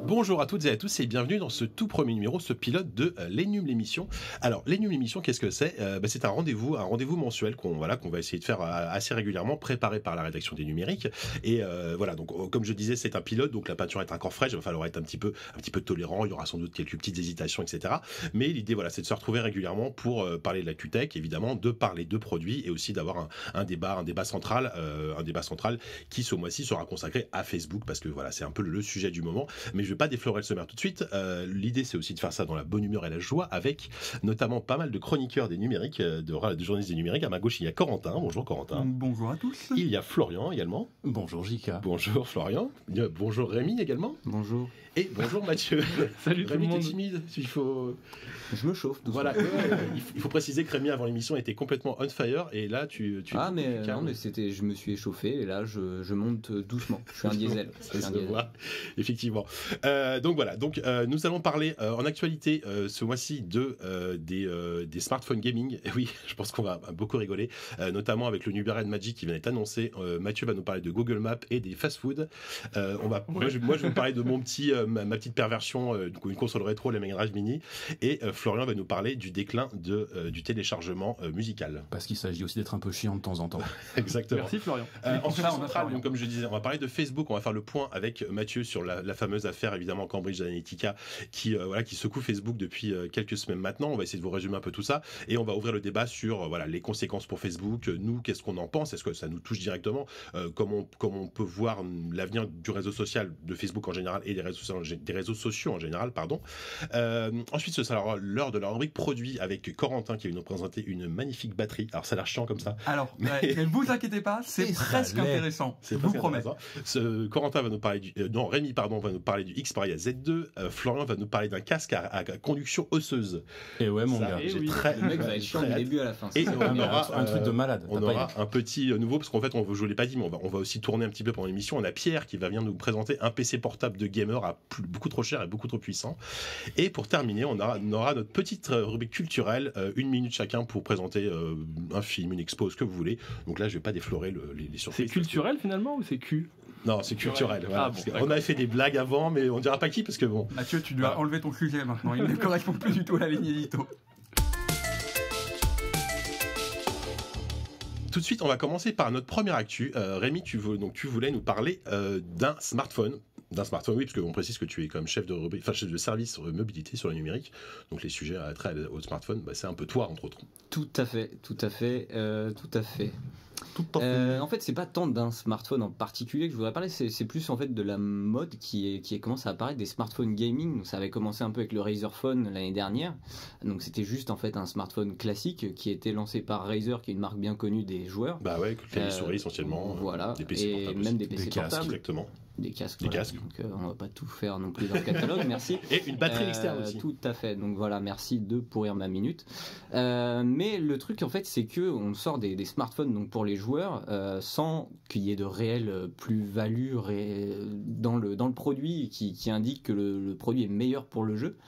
Bonjour à toutes et à tous et bienvenue dans ce tout premier numéro, ce pilote de l'Ennum l'émission. Alors l'Ennum l'émission, qu'est-ce que c'est? C'est un rendez-vous mensuel qu'on va essayer de faire assez régulièrement, préparé par la rédaction des Numériques. Et voilà, donc comme je disais, c'est un pilote, donc la peinture est encore fraîche, il va falloir être un petit peu tolérant, il y aura sans doute quelques petites hésitations, etc. Mais l'idée, voilà, c'est de se retrouver régulièrement pour parler de la Q-Tech, évidemment, de parler de produits et aussi d'avoir un débat central qui ce mois-ci sera consacré à Facebook, parce que voilà, c'est un peu le sujet du moment. Mais je vais pas déflorer le sommaire tout de suite. L'idée, c'est aussi de faire ça dans la bonne humeur et la joie, avec notamment pas mal de chroniqueurs des numériques, de journalistes des numériques. À ma gauche, il y a Corentin. Bonjour Corentin. Bonjour à tous. Il y a Florian également. Bonjour Jika. Bonjour Florian. Bonjour Rémi également. Bonjour. Et bonjour Mathieu. Salut tout le Rémi, monde. t'es timide. Je me chauffe. Doucement. Voilà. Il faut préciser que Rémi avant l'émission était complètement on fire et là tu non mais c'était, je me suis échauffé et là je monte doucement. Je suis un diesel. Ça se voit, effectivement. Donc voilà. Donc nous allons parler en actualité ce mois-ci des smartphones gaming. Et oui, je pense qu'on va beaucoup rigoler, notamment avec le Nubia Red Magic qui vient d'être annoncé. Mathieu va nous parler de Google Maps et des fast-food. Moi je vais vous parler de mon petit ma petite perversion, une console rétro, la Mega Drive Mini, et Florian va nous parler du déclin du téléchargement musical. Parce qu'il s'agit aussi d'être un peu chiant de temps en temps. Exactement. Merci Florian. Ensuite, donc, comme je disais, on va parler de Facebook, on va faire le point avec Mathieu sur la fameuse affaire, évidemment, Cambridge Analytica, qui secoue Facebook depuis quelques semaines maintenant. On va essayer de vous résumer un peu tout ça, et on va ouvrir le débat sur les conséquences pour Facebook. Nous, qu'est-ce qu'on en pense? Est-ce que ça nous touche directement? Comment on peut voir l'avenir du réseau social de Facebook en général et des réseaux sociaux en général, pardon. Ensuite, ce sera l'heure de la rubrique produit avec Corentin qui va nous présenter une magnifique batterie. Alors ça a l'air chiant comme ça. Alors, mais vous inquiétez pas, c'est presque intéressant. Je vous promets. Corentin va nous parler Rémi va nous parler du Xperia Z2. Florian va nous parler d'un casque à conduction osseuse. Et ouais mon gars. Le mec va être chiant du début à la fin. Et on aura un truc de malade. On aura un petit nouveau, parce qu'en fait, je vous l'ai pas dit, mais on va aussi tourner un petit peu pendant l'émission. On a Pierre qui va venir nous présenter un PC portable de gamer beaucoup trop cher et beaucoup trop puissant. Et pour terminer, on aura notre petite rubrique culturelle, 1 minute chacun pour présenter un film, une expo, ce que vous voulez. Donc là, je vais pas déflorer les surprises. C'est culturel finalement ou c'est cul? Non, c'est culturel. Voilà, bon, on avait fait des blagues avant, mais on dira pas qui, parce que bon. Mathieu, tu dois enlever ton sujet maintenant. Il ne correspond plus du tout à la ligne édito. Tout de suite, on va commencer par notre première actu. Rémi, tu voulais nous parler d'un smartphone. Oui, parce qu'on précise que tu es comme chef de service mobilité sur le numérique. Donc les sujets à trait au smartphone, c'est un peu toi, entre autres. Tout à fait. En fait, c'est pas tant d'un smartphone en particulier que je voudrais parler, c'est plus en fait de la mode qui commence à apparaître des smartphones gaming. Donc, ça avait commencé un peu avec le Razer Phone l'année dernière. Donc c'était juste en fait un smartphone classique qui a été lancé par Razer, qui est une marque bien connue des joueurs. Bah ouais, clavier souris essentiellement. Voilà. Des PC et portables même aussi. des PC des casques, portables. exactement. Des casques. Des casques. Donc on va pas tout faire non plus dans le catalogue, merci. Et une batterie externe aussi. Tout à fait. Donc voilà, merci de pourrir ma minute. Mais le truc en fait, c'est que on sort des smartphones donc pour les joueurs sans qu'il y ait de réelle plus-value dans le produit qui indique que le produit est meilleur pour le jeu.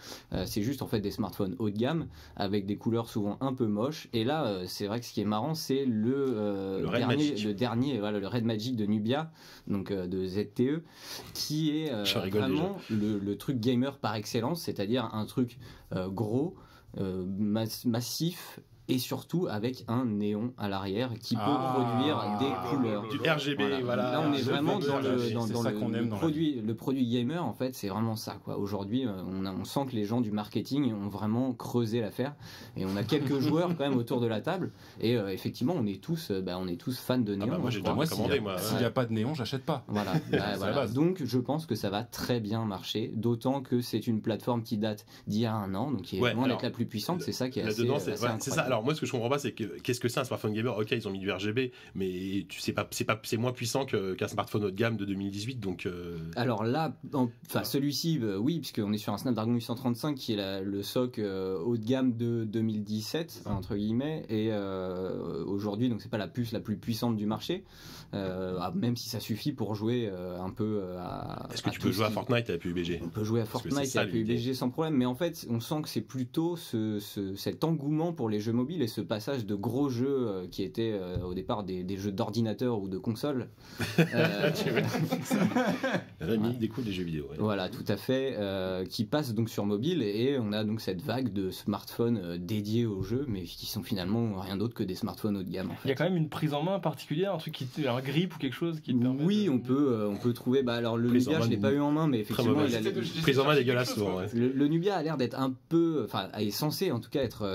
C'est juste en fait des smartphones haut de gamme avec des couleurs souvent un peu moches. Et là, c'est vrai que ce qui est marrant, c'est le Red Magic de Nubia, donc de ZTE, qui est vraiment le truc gamer par excellence, c'est-à-dire un truc gros, massif, et surtout avec un néon à l'arrière qui peut produire des couleurs. Du RGB, voilà. Là, on est vraiment dans le produit gamer, en fait, c'est vraiment ça, quoi. Aujourd'hui, on sent que les gens du marketing ont vraiment creusé l'affaire, et on a quelques joueurs quand même autour de la table, et effectivement, on est tous fans de néon. Moi, j'ai déjà commandé, s'il n'y a pas de néon, j'achète pas. Voilà. Donc, je pense que ça va très bien marcher, d'autant que c'est une plateforme qui date d'il y a un an, donc qui est loin d'être la plus puissante. C'est ça qui est assez incroyable. C'est ça. Alors moi, ce que je comprends pas, c'est qu'est-ce que c'est un smartphone gamer? Ok, ils ont mis du RGB, mais c'est moins puissant qu'un smartphone haut de gamme de 2018. Donc alors là, celui-ci, oui, puisqu'on est sur un Snapdragon 835 qui est le SoC haut de gamme de 2017 entre guillemets, et aujourd'hui, donc c'est pas la puce la plus puissante du marché, même si ça suffit pour jouer un peu à. Est-ce que tu peux jouer à Fortnite à la PUBG? On peut jouer à Fortnite et à la PUBG sans problème, mais en fait, on sent que c'est plutôt cet engouement pour les jeux mobiles mobile et ce passage de gros jeux qui étaient au départ des jeux d'ordinateur ou de console. Rémi découvre les jeux vidéo. Ouais. Voilà, tout à fait, qui passe donc sur mobile et on a donc cette vague de smartphones dédiés aux jeux, mais qui sont finalement rien d'autre que des smartphones haut de gamme. En fait. Il y a quand même une prise en main particulière, un truc un grip ou quelque chose qui te permet. Oui, on peut trouver. Bah alors le Nubia, je l'ai pas eu en main, mais effectivement, il a prise en main dégueulasse. Ouais. Le Nubia a l'air d'être un peu, enfin, est censé en tout cas être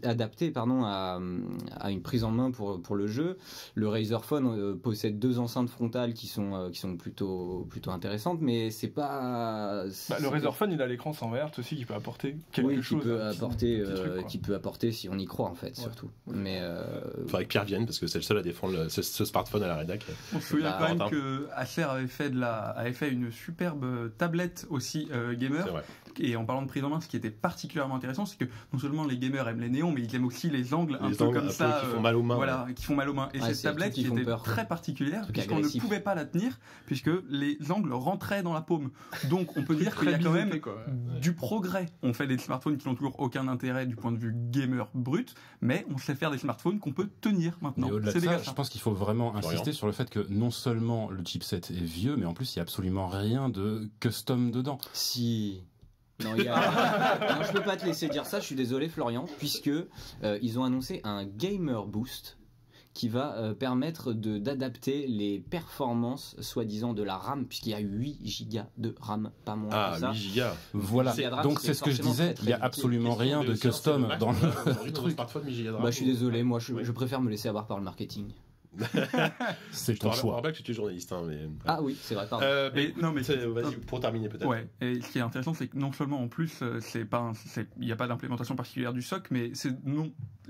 adapté, à une prise en main pour le jeu. Le Razer Phone possède 2 enceintes frontales qui sont plutôt intéressantes, mais c'est pas. Le Razer Phone, il a l'écran 100 Hz aussi qui peut apporter quelque chose. Qui peut apporter si on y croit en fait, surtout. Mais faudrait que Pierre vienne parce que c'est le seul à défendre ce smartphone à la rédac. On se souvient quand même que Acer avait fait une superbe tablette aussi gamer. C'est vrai. Et en parlant de prise en main, ce qui était particulièrement intéressant, c'est que non seulement les gamers aiment les néons, mais ils aiment aussi les angles un peu comme ça, qui font mal aux mains. Voilà, qui font mal aux mains. Et cette tablette qui était très particulière, puisqu'on ne pouvait pas la tenir, puisque les angles rentraient dans la paume. Donc on peut dire qu'il y a quand même du progrès. On fait des smartphones qui n'ont toujours aucun intérêt du point de vue gamer brut, mais on sait faire des smartphones qu'on peut tenir maintenant. Et au-delà de ça, je pense qu'il faut vraiment insister sur le fait que non seulement le chipset est vieux, mais en plus il n'y a absolument rien de custom dedans. Si... Non, non, je peux pas te laisser dire ça, je suis désolé Florian, puisque ils ont annoncé un Gamer Boost qui va permettre d'adapter les performances soi-disant de la RAM, puisqu'il y a 8 Go de RAM, pas moins que ça. 8 Go. Voilà, donc c'est ce que je disais, il n'y a absolument rien de custom dans le truc. Je suis désolé, moi je préfère me laisser avoir par le marketing. C'est ton choix. Je me rappelle que tu es journaliste. Mais... Ah oui, c'est vrai, pardon. Vas-y, pour terminer peut-être. Ouais, et ce qui est intéressant, c'est que non seulement en plus, il n'y a pas d'implémentation particulière du SoC, mais c'est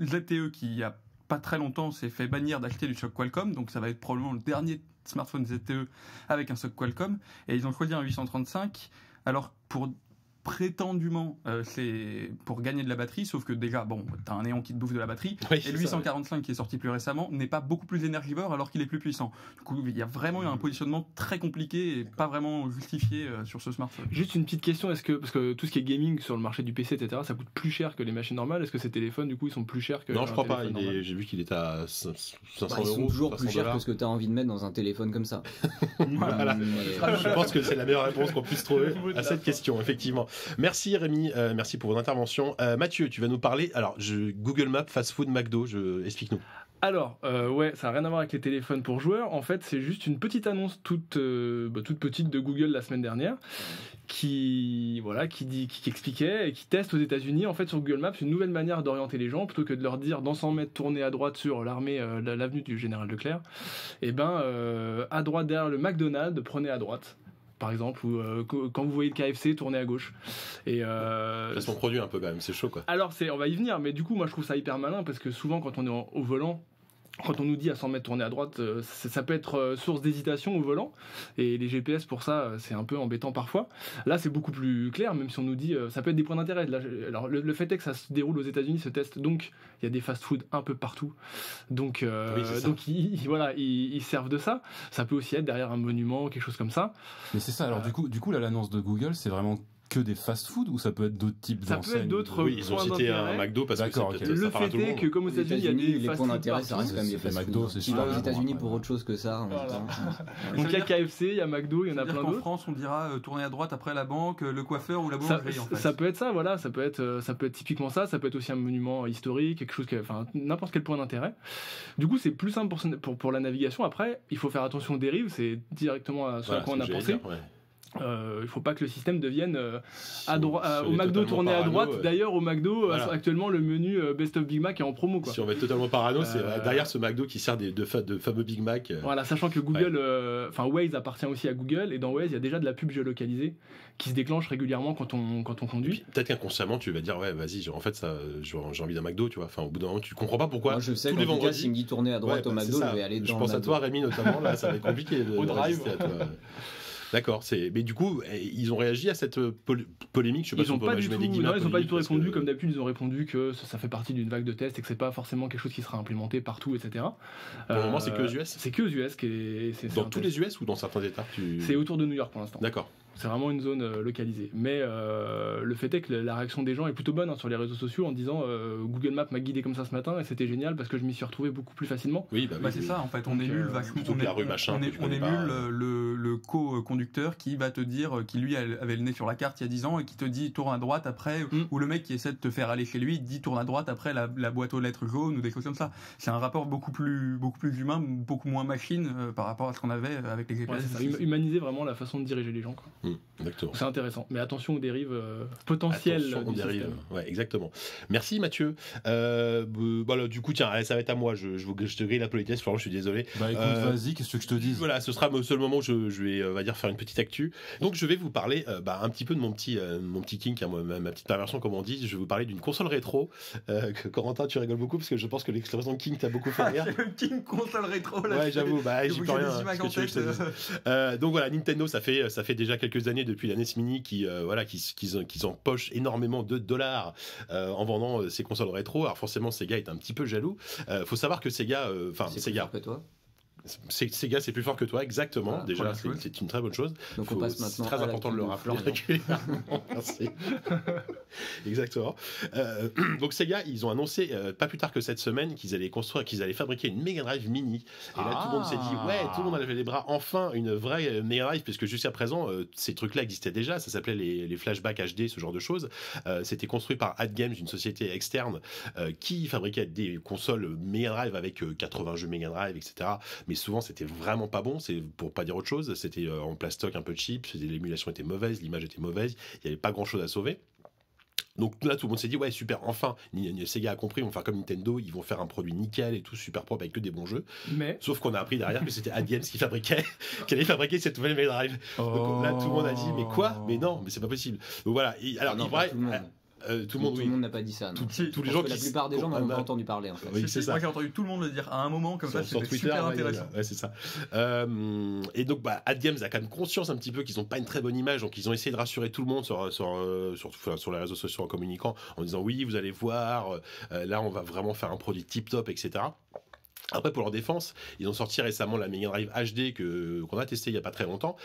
ZTE qui, il y a pas très longtemps, s'est fait bannir d'acheter du SoC Qualcomm, donc ça va être probablement le dernier smartphone ZTE avec un SoC Qualcomm, et ils ont choisi un 835. Alors, prétendument, c'est pour gagner de la batterie, sauf que déjà, t'as un néon qui te bouffe de la batterie, et le 845 qui est sorti plus récemment n'est pas beaucoup plus énergivore alors qu'il est plus puissant. Du coup, il y a vraiment eu un positionnement très compliqué et pas vraiment justifié sur ce smartphone. Juste une petite question, parce que tout ce qui est gaming sur le marché du PC, etc., ça coûte plus cher que les machines normales. Est-ce que ces téléphones, du coup, ils sont plus chers que Non, je crois pas. J'ai vu qu'il était à 500 euros. Ils sont toujours plus chers que ce que t'as envie de mettre dans un téléphone comme ça. Voilà. Je pense que c'est la meilleure réponse qu'on puisse trouver à cette question, effectivement. Merci Rémi. Merci pour vos interventions. Mathieu, tu vas nous parler. Alors, Google Maps, Fast Food, McDo, explique-nous. Alors, ça n'a rien à voir avec les téléphones pour joueurs. En fait, c'est juste une petite annonce toute petite de Google la semaine dernière qui expliquait et qui teste aux États-Unis en fait sur Google Maps une nouvelle manière d'orienter les gens plutôt que de leur dire dans 100 mètres tournez à droite sur l'avenue du Général Leclerc. Et à droite derrière le McDonald's, prenez à droite. Par exemple, ou quand vous voyez le KFC, tournez à gauche. Et ça se produit un peu quand même, c'est chaud quoi. Alors on va y venir, mais du coup moi je trouve ça hyper malin parce que souvent quand on est au volant, quand on nous dit à 100 mètres tourner à droite, ça peut être source d'hésitation au volant, et les GPS pour ça c'est un peu embêtant parfois. Là c'est beaucoup plus clair, même si on nous dit ça peut être des points d'intérêt. Alors le fait est que ça se déroule aux États-Unis ce test, donc il y a des fast-food un peu partout, donc ils servent de ça. Ça peut aussi être derrière un monument, quelque chose comme ça. Mais c'est ça. Alors du coup là l'annonce de Google c'est vraiment que des fast-food ou ça peut être d'autres types d'enseignes? Ça peut être d'autres. Oui, ils ont cité un McDo parce que le fait est que comme aux États-Unis il y a des les points d'intérêt, ça reste quand même des fast-food. McDo, c'est sûr. Aux États-Unis pour autre chose que ça. En même temps. Donc il y a KFC, il y a McDo, il y en a plein d'autres. En France, on dira tourner à droite après la banque, le coiffeur ou la boulangerie. Ça peut être ça, voilà. Ça peut être typiquement ça. Ça peut être aussi un monument historique, quelque chose, n'importe quel point d'intérêt. Du coup, c'est plus simple pour la navigation. Après, il faut faire attention aux dérives. C'est directement à ce à quoi on a pensé. Il faut pas que le système devienne au McDo tourner à droite. D'ailleurs au McDo actuellement le menu Best of Big Mac est en promo quoi. Si on va être totalement parano, c'est derrière ce McDo qui sert de fameux Big Mac. Voilà, sachant que Google, Waze appartient aussi à Google, et dans Waze il y a déjà de la pub géolocalisée qui se déclenche régulièrement quand on conduit. Peut-être qu'inconsciemment tu vas dire vas-y, en fait j'ai envie d'un McDo, tu vois. Au bout d'un moment tu comprends pas pourquoi. Moi je sais tous les vendredis s'il me dit tourner à droite au McDo, je vais aller dans. Je pense à toi Rémi notamment, là ça va être compliqué au drive. D'accord, mais du coup, ils ont réagi à cette polémique. Je sais pas ils n'ont pas du tout répondu. Comme d'habitude, ils ont répondu que ça fait partie d'une vague de tests et que c'est pas forcément quelque chose qui sera implémenté partout, etc. Pour le moment, c'est que aux US. C'est que aux US. Dans tous les US ou dans certains États C'est autour de New York pour l'instant. D'accord. C'est vraiment une zone localisée. Mais le fait est que la réaction des gens est plutôt bonne sur les réseaux sociaux en disant Google Maps m'a guidé comme ça ce matin et c'était génial parce que je m'y suis retrouvé beaucoup plus facilement. Oui, c'est ça, en fait, on est nul vachement. Plutôt que la rue machin. On est nul le co-conducteur qui va te dire, qui lui avait le nez sur la carte il y a 10 ans et qui te dit tourne à droite après, ou le mec qui essaie de te faire aller chez lui, il te dit tourne à droite après la boîte aux lettres jaune ou des choses comme ça. C'est un rapport beaucoup plus humain, beaucoup moins machine par rapport à ce qu'on avait avec les GPS. Humaniser vraiment la façon de diriger les gens, quoi. Exactement. C'est intéressant, mais attention aux dérives potentielles. Attention aux dérives. Ouais, exactement. Merci Mathieu. Voilà, du coup, tiens, allez, ça va être à moi. Je te grille la politesse, Florent, je suis désolé. Bah écoute, vas-y, qu'est-ce que je te dise? Voilà, ce sera le seul moment où je vais, on va dire, faire une petite actu. Donc, je vais vous parler un petit peu de mon petit kink, hein, ma petite perversion, comme on dit. Je vais vous parler d'une console rétro. Corentin, tu rigoles beaucoup parce que je pense que l'expression kink t'a beaucoup fait rire. C'est le king console rétro. Là, ouais, j'avoue, j'y peux rien. Donc voilà, Nintendo, ça fait déjà quelques années depuis la NES Mini qu'ils empochent énormément de dollars en vendant ces consoles rétro. Alors forcément, Sega est un petit peu jaloux. Faut savoir que Sega, Sega que toi. Sega, c'est plus fort que toi, exactement. Voilà, déjà, c'est une très bonne chose. Donc on passe maintenant. C'est très important de le rappeler régulièrement. Merci. Exactement. Donc Sega, ils ont annoncé pas plus tard que cette semaine qu'ils allaient fabriquer une Mega Drive Mini. Et là, tout le monde s'est dit, ouais, tout le monde a levé les bras. Enfin, une vraie Mega Drive, puisque jusqu'à présent, ces trucs-là existaient déjà. Ça s'appelait les flashbacks HD, ce genre de choses. C'était construit par AdGames, une société externe qui fabriquait des consoles Mega Drive avec 80 jeux Mega Drive, etc. Mais souvent c'était vraiment pas bon, c'est pour pas dire autre chose, c'était en plastoc un peu cheap, l'émulation était mauvaise, l'image était mauvaise, il n'y avait pas grand chose à sauver. Donc là tout le monde s'est dit ouais super, enfin Sega a compris, ils vont faire comme Nintendo, ils vont faire un produit nickel et tout super propre avec que des bons jeux. Mais sauf qu'on a appris derrière que c'était AdGames qui allait fabriquer cette nouvelle Mega Drive. Donc là tout le monde a dit mais quoi, mais non, mais c'est pas possible. Donc voilà, alors non, tout le monde n'a pas dit ça. Tous les gens la plupart des gens n'en ont pas entendu parler. En fait. Oui, c'est ça. Moi j'ai entendu tout le monde le dire à un moment comme ça, c'était Twitter, super intéressant. Ouais, c'est ça. Et donc AdGames a quand même conscience un petit peu qu'ils n'ont pas une très bonne image, donc ils ont essayé de rassurer tout le monde sur les réseaux sociaux en communiquant, en disant oui, vous allez voir, là on va vraiment faire un produit tip top, etc. Après, pour leur défense, ils ont sorti récemment la Mega Drive HD qu'on a testé il y a pas très longtemps,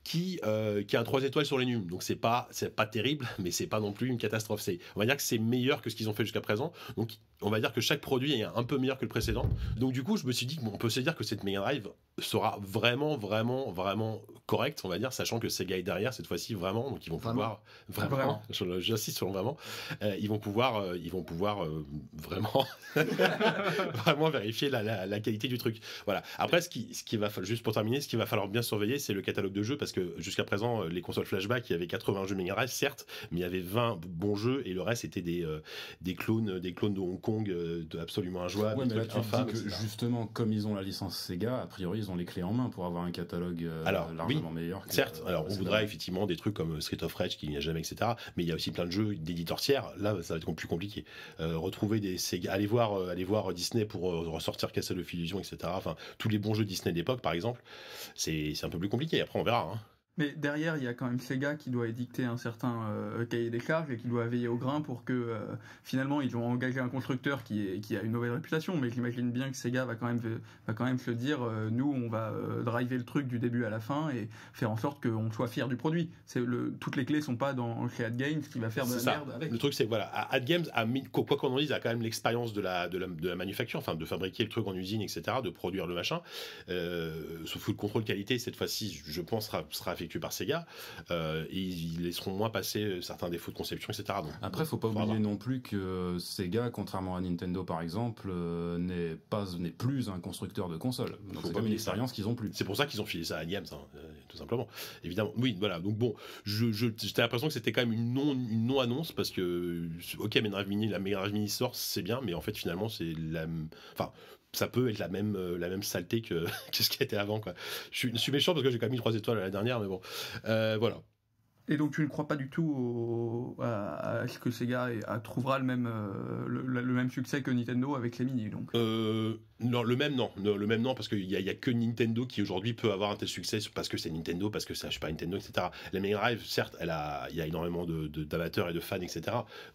qui a 3 étoiles sur les num. Donc c'est pas terrible, mais c'est pas non plus une catastrophe. On va dire que c'est meilleur que ce qu'ils ont fait jusqu'à présent. Donc on va dire que chaque produit est un peu meilleur que le précédent. Donc du coup, je me suis dit qu'on peut se dire que cette Mega Drive sera vraiment, vraiment, vraiment correcte, on va dire, sachant que Sega est derrière cette fois-ci vraiment. Donc ils vont pouvoir vraiment. J'insiste sur le vraiment. Ils vont pouvoir vraiment vraiment vérifier la qualité du truc. Voilà. Après, ce qui va juste pour terminer, ce qu'il va falloir bien surveiller, c'est le catalogue de jeux, parce que jusqu'à présent, les consoles flashback, il y avait 80 jeux Mega Drive, certes, mais il y avait 20 bons jeux et le reste c'était des clones de Hong Kong absolument injouables. Ouais, mais là, tu dis que justement, comme ils ont la licence Sega, a priori, ils ont les clés en main pour avoir un catalogue largement meilleur. Certes. Alors, on voudrait effectivement des trucs comme Street of Rage qu'il n'y a jamais, etc. Mais il y a aussi plein de jeux d'éditeurs tiers. Là, ça va être plus compliqué. Retrouver des Sega, aller voir Disney pour ressortir Castle of Illusion, etc. Enfin, tous les bons jeux Disney d'époque, par exemple, c'est un peu plus compliqué. Après, on verra. Hein. Mais derrière, il y a quand même Sega qui doit édicter un certain cahier des charges et qui doit veiller au grain pour que finalement ils ont engagé un constructeur qui a une mauvaise réputation. Mais j'imagine bien que Sega va quand même se dire nous on va driver le truc du début à la fin et faire en sorte qu'on soit fier du produit. Toutes les clés sont pas chez AdGames qui va faire de la merde avec. Le truc c'est que voilà, AdGames a mis, quoi qu'on en dise, a quand même l'expérience de la manufacture, enfin de fabriquer le truc en usine, etc., de produire le machin. Sauf que le contrôle qualité cette fois-ci, je pense, sera effectué par Sega, et ils laisseront moins passer certains défauts de conception, etc. Donc, après, faut pas oublier non plus que Sega, contrairement à Nintendo par exemple, n'est plus un constructeur de consoles. Donc c'est comme une expérience qu'ils ont plus. C'est pour ça qu'ils ont filé ça à AdGames, tout simplement. Évidemment, oui, voilà. Donc bon, j'étais l'impression que c'était quand même une non-annonce, parce que ok, la Mega Drive Mini sort, c'est bien, mais en fait finalement c'est ça peut être la même saleté que ce qui était avant, quoi. Je suis méchant parce que j'ai quand même mis 3 étoiles à la dernière, mais bon, voilà. Et donc tu ne crois pas du tout à ce que Sega trouvera le même succès que Nintendo avec les mini, donc Non, le même non, parce qu'il y a que Nintendo qui aujourd'hui peut avoir un tel succès parce que c'est Nintendo, parce que c'est Super Nintendo, etc. La Mega Drive, certes, il y a énormément d'amateurs et de fans, etc.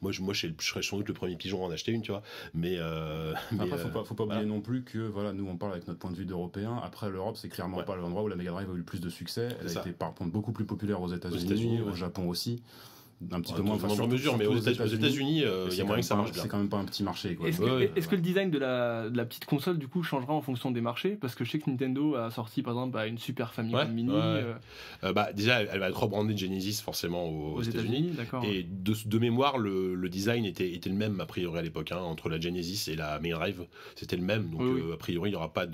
Moi, je serais sans doute le premier pigeon à en acheter une, tu vois. Mais après, faut pas oublier non plus que voilà, nous on parle avec notre point de vue d'Européens. Après, l'Europe, c'est clairement pas l'endroit où la Mega Drive a eu le plus de succès. Elle a été par contre beaucoup plus populaire aux États-Unis, au Japon aussi. Un petit peu moins en mesure, mais aux États-Unis, il y a moyen que ça marche bien. C'est quand même pas un petit marché, quoi. Est-ce que le design de la petite console du coup changera en fonction des marchés? Parce que je sais que Nintendo a sorti par exemple une Super Famicom Mini. Déjà, elle va être rebrandée de Genesis forcément aux États-Unis. D'accord. Et de mémoire, le design était le même a priori à l'époque, entre la Genesis et la Mega Drive, c'était le même. Donc a priori, il y aura pas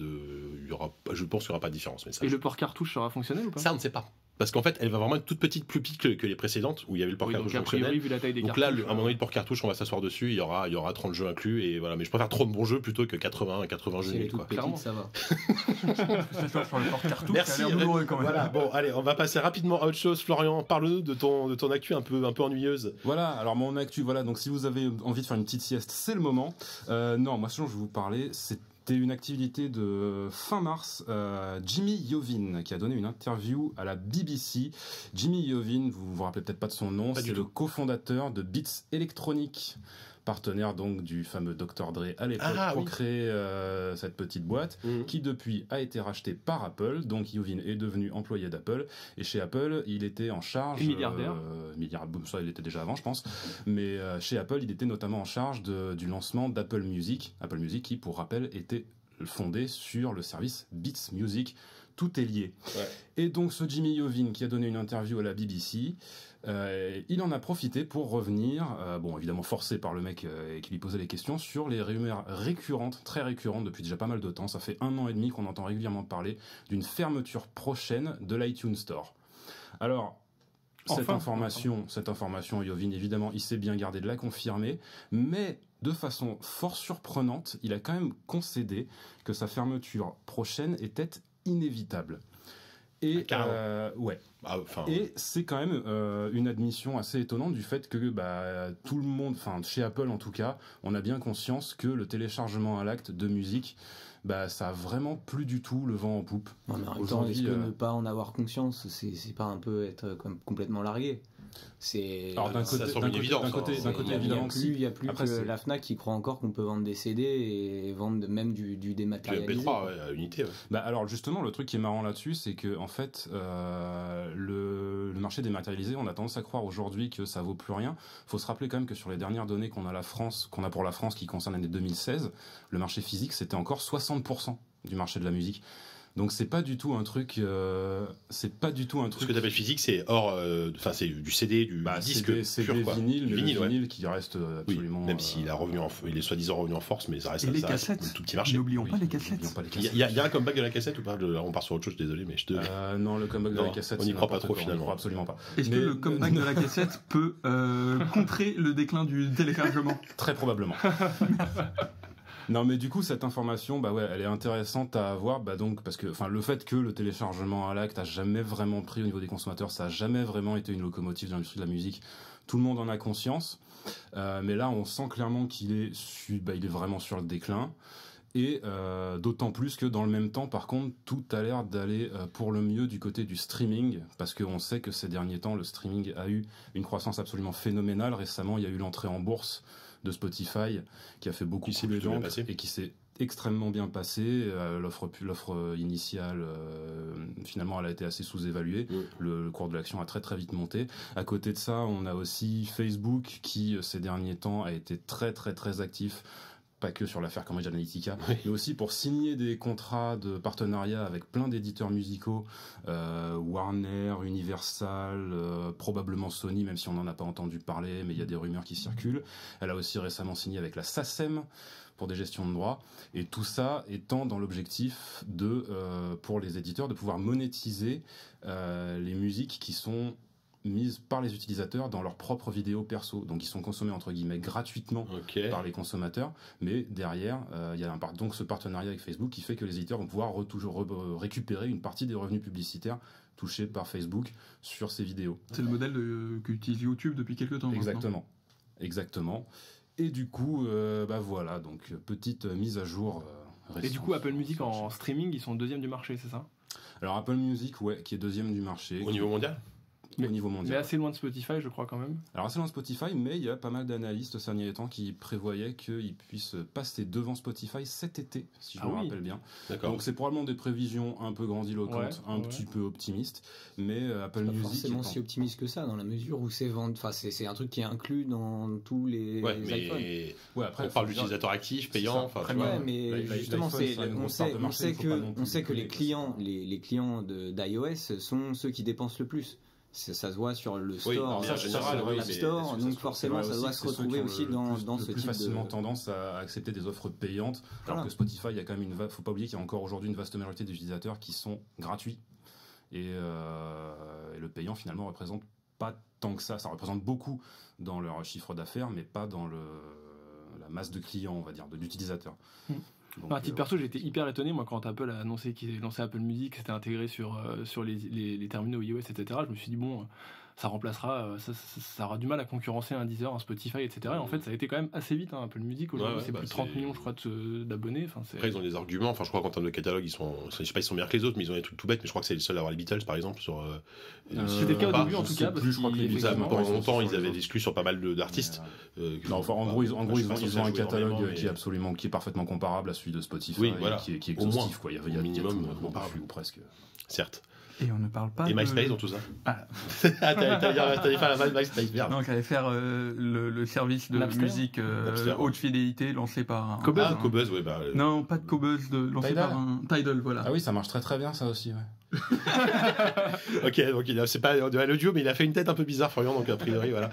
je pense qu'il y aura pas de différence. Mais ça, et le port cartouche sera fonctionnel ou pas? Ça, on ne sait pas. Parce qu'en fait, elle va vraiment être toute petite, plus petite que les précédentes, où il y avait le port cartouche fonctionnel. Vu la taille des donc là, à un moment donné, le port cartouche, on va s'asseoir dessus, il y aura 30 jeux inclus, et voilà. Mais je préfère 30 bons jeux plutôt que 80 jeux nuls, quoi. Petite, ça va. Sur le port cartouche, merci. ça a l'air douloureux quand même. Voilà, bon, allez, on va passer rapidement à autre chose. Florian, parle-nous de ton actu un peu ennuyeuse. Voilà, alors mon actu, voilà, donc si vous avez envie de faire une petite sieste, c'est le moment. Non, moi, ce dont je vais vous parler, c'était une activité de fin mars. Jimmy Iovine qui a donné une interview à la BBC. Jimmy Iovine, vous vous rappelez peut-être pas de son nom, c'est le cofondateur de Beats Electronic, partenaire donc du fameux Dr Dre à l'époque pour créer cette petite boîte qui depuis a été rachetée par Apple. Donc Iovine est devenu employé d'Apple et chez Apple il était en charge milliardaire. Ça il était déjà avant je pense, mais chez Apple il était notamment en charge du lancement d'Apple Music qui pour rappel était fondé sur le service Beats Music. Tout est lié. Ouais. Et donc ce Jimmy Iovine qui a donné une interview à la BBC, il en a profité pour revenir, évidemment forcé par le mec qui lui posait les questions, sur les rumeurs très récurrentes depuis déjà pas mal de temps. Ça fait 1 an et demi qu'on entend régulièrement parler d'une fermeture prochaine de l'iTunes Store. Alors, cette information, Iovine, évidemment, il s'est bien gardé de la confirmer, mais de façon fort surprenante, il a quand même concédé que sa fermeture prochaine était inévitable. Et et c'est quand même une admission assez étonnante du fait que tout le monde, chez Apple en tout cas, on a bien conscience que le téléchargement à l'acte de musique, ça a vraiment plus du tout le vent en poupe. Non, mais en même temps, est-ce que ne pas en avoir conscience, c'est pas un peu être comme complètement largué? Alors d'un côté, évidemment, il y a plus que la Fnac qui croit encore qu'on peut vendre des CD et vendre même du dématérialisé. MP3 à unité. Ouais. Alors justement, le truc qui est marrant là-dessus, c'est que en fait, le marché dématérialisé, on a tendance à croire aujourd'hui que ça vaut plus rien. Faut se rappeler quand même que sur les dernières données qu'on a pour la France, qui concernent l'année 2016, le marché physique c'était encore 60% du marché de la musique. Donc c'est pas du tout un truc. Ce que t'appelles physique, c'est c'est du CD, du disque CD pur, quoi. Vinyle qui reste absolument. Même s'il il est soi-disant revenu en force, mais ça reste un tout petit marché. N'oublions pas les cassettes. Il y a un comeback de la cassette ou pas? On part sur autre chose, désolé, mais non, le comeback de la cassette. On n'y croit pas trop finalement. On croit absolument pas. Est-ce que le comeback de la cassette peut contrer le déclin du téléchargement? Très probablement. Non, mais du coup, cette information, elle est intéressante à avoir, parce que, le fait que le téléchargement à l'acte a jamais vraiment pris au niveau des consommateurs, ça a jamais vraiment été une locomotive de l'industrie de la musique. Tout le monde en a conscience, mais là, on sent clairement qu'il est, il est vraiment sur le déclin. Et d'autant plus que dans le même temps, par contre, tout a l'air d'aller pour le mieux du côté du streaming, parce qu'on sait que ces derniers temps, le streaming a eu une croissance absolument phénoménale. Récemment, il y a eu l'entrée en bourse de Spotify qui a fait beaucoup couler d'encre et qui s'est extrêmement bien passé. L'offre initiale, finalement, elle a été assez sous-évaluée. Le cours de l'action a très très vite monté. À côté de ça, on a aussi Facebook qui, ces derniers temps, a été très très très actif. Pas que sur l'affaire Cambridge Analytica, mais aussi pour signer des contrats de partenariat avec plein d'éditeurs musicaux, Warner, Universal, probablement Sony, même si on n'en a pas entendu parler, mais il y a des rumeurs qui circulent. Elle a aussi récemment signé avec la SACEM pour des gestions de droits, et tout ça étant dans l'objectif pour les éditeurs de pouvoir monétiser les musiques qui sont mises par les utilisateurs dans leurs propres vidéos perso. Donc ils sont consommés entre guillemets gratuitement par les consommateurs, mais derrière il y a donc ce partenariat avec Facebook qui fait que les éditeurs vont pouvoir récupérer une partie des revenus publicitaires touchés par Facebook sur ces vidéos. C'est le modèle qu'utilise YouTube depuis quelques temps. Exactement. Et du coup, voilà, donc petite mise à jour Et du coup, Apple Music en streaming, ils sont deuxième du marché, c'est ça? Alors Apple Music, ouais, qui est deuxième du marché. Au niveau mondial? Au niveau mondial. Mais assez loin de Spotify, je crois, quand même. Alors assez loin de Spotify, mais il y a pas mal d'analystes ces derniers temps qui prévoyaient qu'ils puissent passer devant Spotify cet été, si je me rappelle bien. D'accord. Donc c'est probablement des prévisions un peu grandiloquentes, Ouais, un petit peu optimistes, mais Apple Music... Pas forcément si optimiste que ça, dans la mesure où c'est c'est un truc qui est inclus dans tous les iPhones. Ouais, après, on parle d'utilisateurs actifs, payants, enfin, tu vois. Ouais, mais justement, on sait que les clients d'iOS sont ceux qui dépensent le plus. Ça se voit sur le store, sur l'App Store, donc forcément ça doit se retrouver aussi dans ce type de... plus facilement tendance à accepter des offres payantes, alors que Spotify, il y a quand même faut pas oublier qu'il y a encore aujourd'hui une vaste majorité d'utilisateurs qui sont gratuits, et le payant finalement représente pas tant que ça représente beaucoup dans leur chiffre d'affaires, mais pas dans la masse de clients, on va dire, d'utilisateurs. Donc, à titre perso, j'étais hyper étonné, moi, quand Apple a annoncé qu'ils lançaient Apple Music, que c'était intégré sur les terminaux iOS, etc. Je me suis dit, bon, ça remplacera, ça aura du mal à concurrencer un Deezer, un Spotify, etc. Et en fait, ça a été quand même assez vite, hein, Apple Music. Aujourd'hui, c'est plus de 30 millions, je crois, d'abonnés. Après, ils ont des arguments. Enfin, je crois qu'en termes de catalogue, je sais pas, ils sont meilleurs que les autres, mais ils ont des trucs tout bêtes. Mais je crois que c'est les seuls à avoir les Beatles, par exemple, sur. C'était le cas au début, en tout cas. Plus, je crois que les Beatles, pendant longtemps, ils avaient exclu sur pas mal d'artistes. En gros, ils ont un catalogue qui est parfaitement comparable à celui de Spotify, qui est exhaustif, quoi. Il y a minimum comparable ou presque. Certes. Et on ne parle pas et MySpace dans tout ça. Ah. T'allais faire la MySpace, merde. Donc, j'allais faire le service de Napster. Musique haute fidélité lancé par un... Cobuzz. Cobuzz, ouais. Non, pas de Cobuzz, lancé Tidal. par un... Tidal, voilà. Ah oui, ça marche très très bien, ça aussi, ouais. Ok, donc c'est pas l'audio, mais il a fait une tête un peu bizarre, Florian, donc a priori, voilà.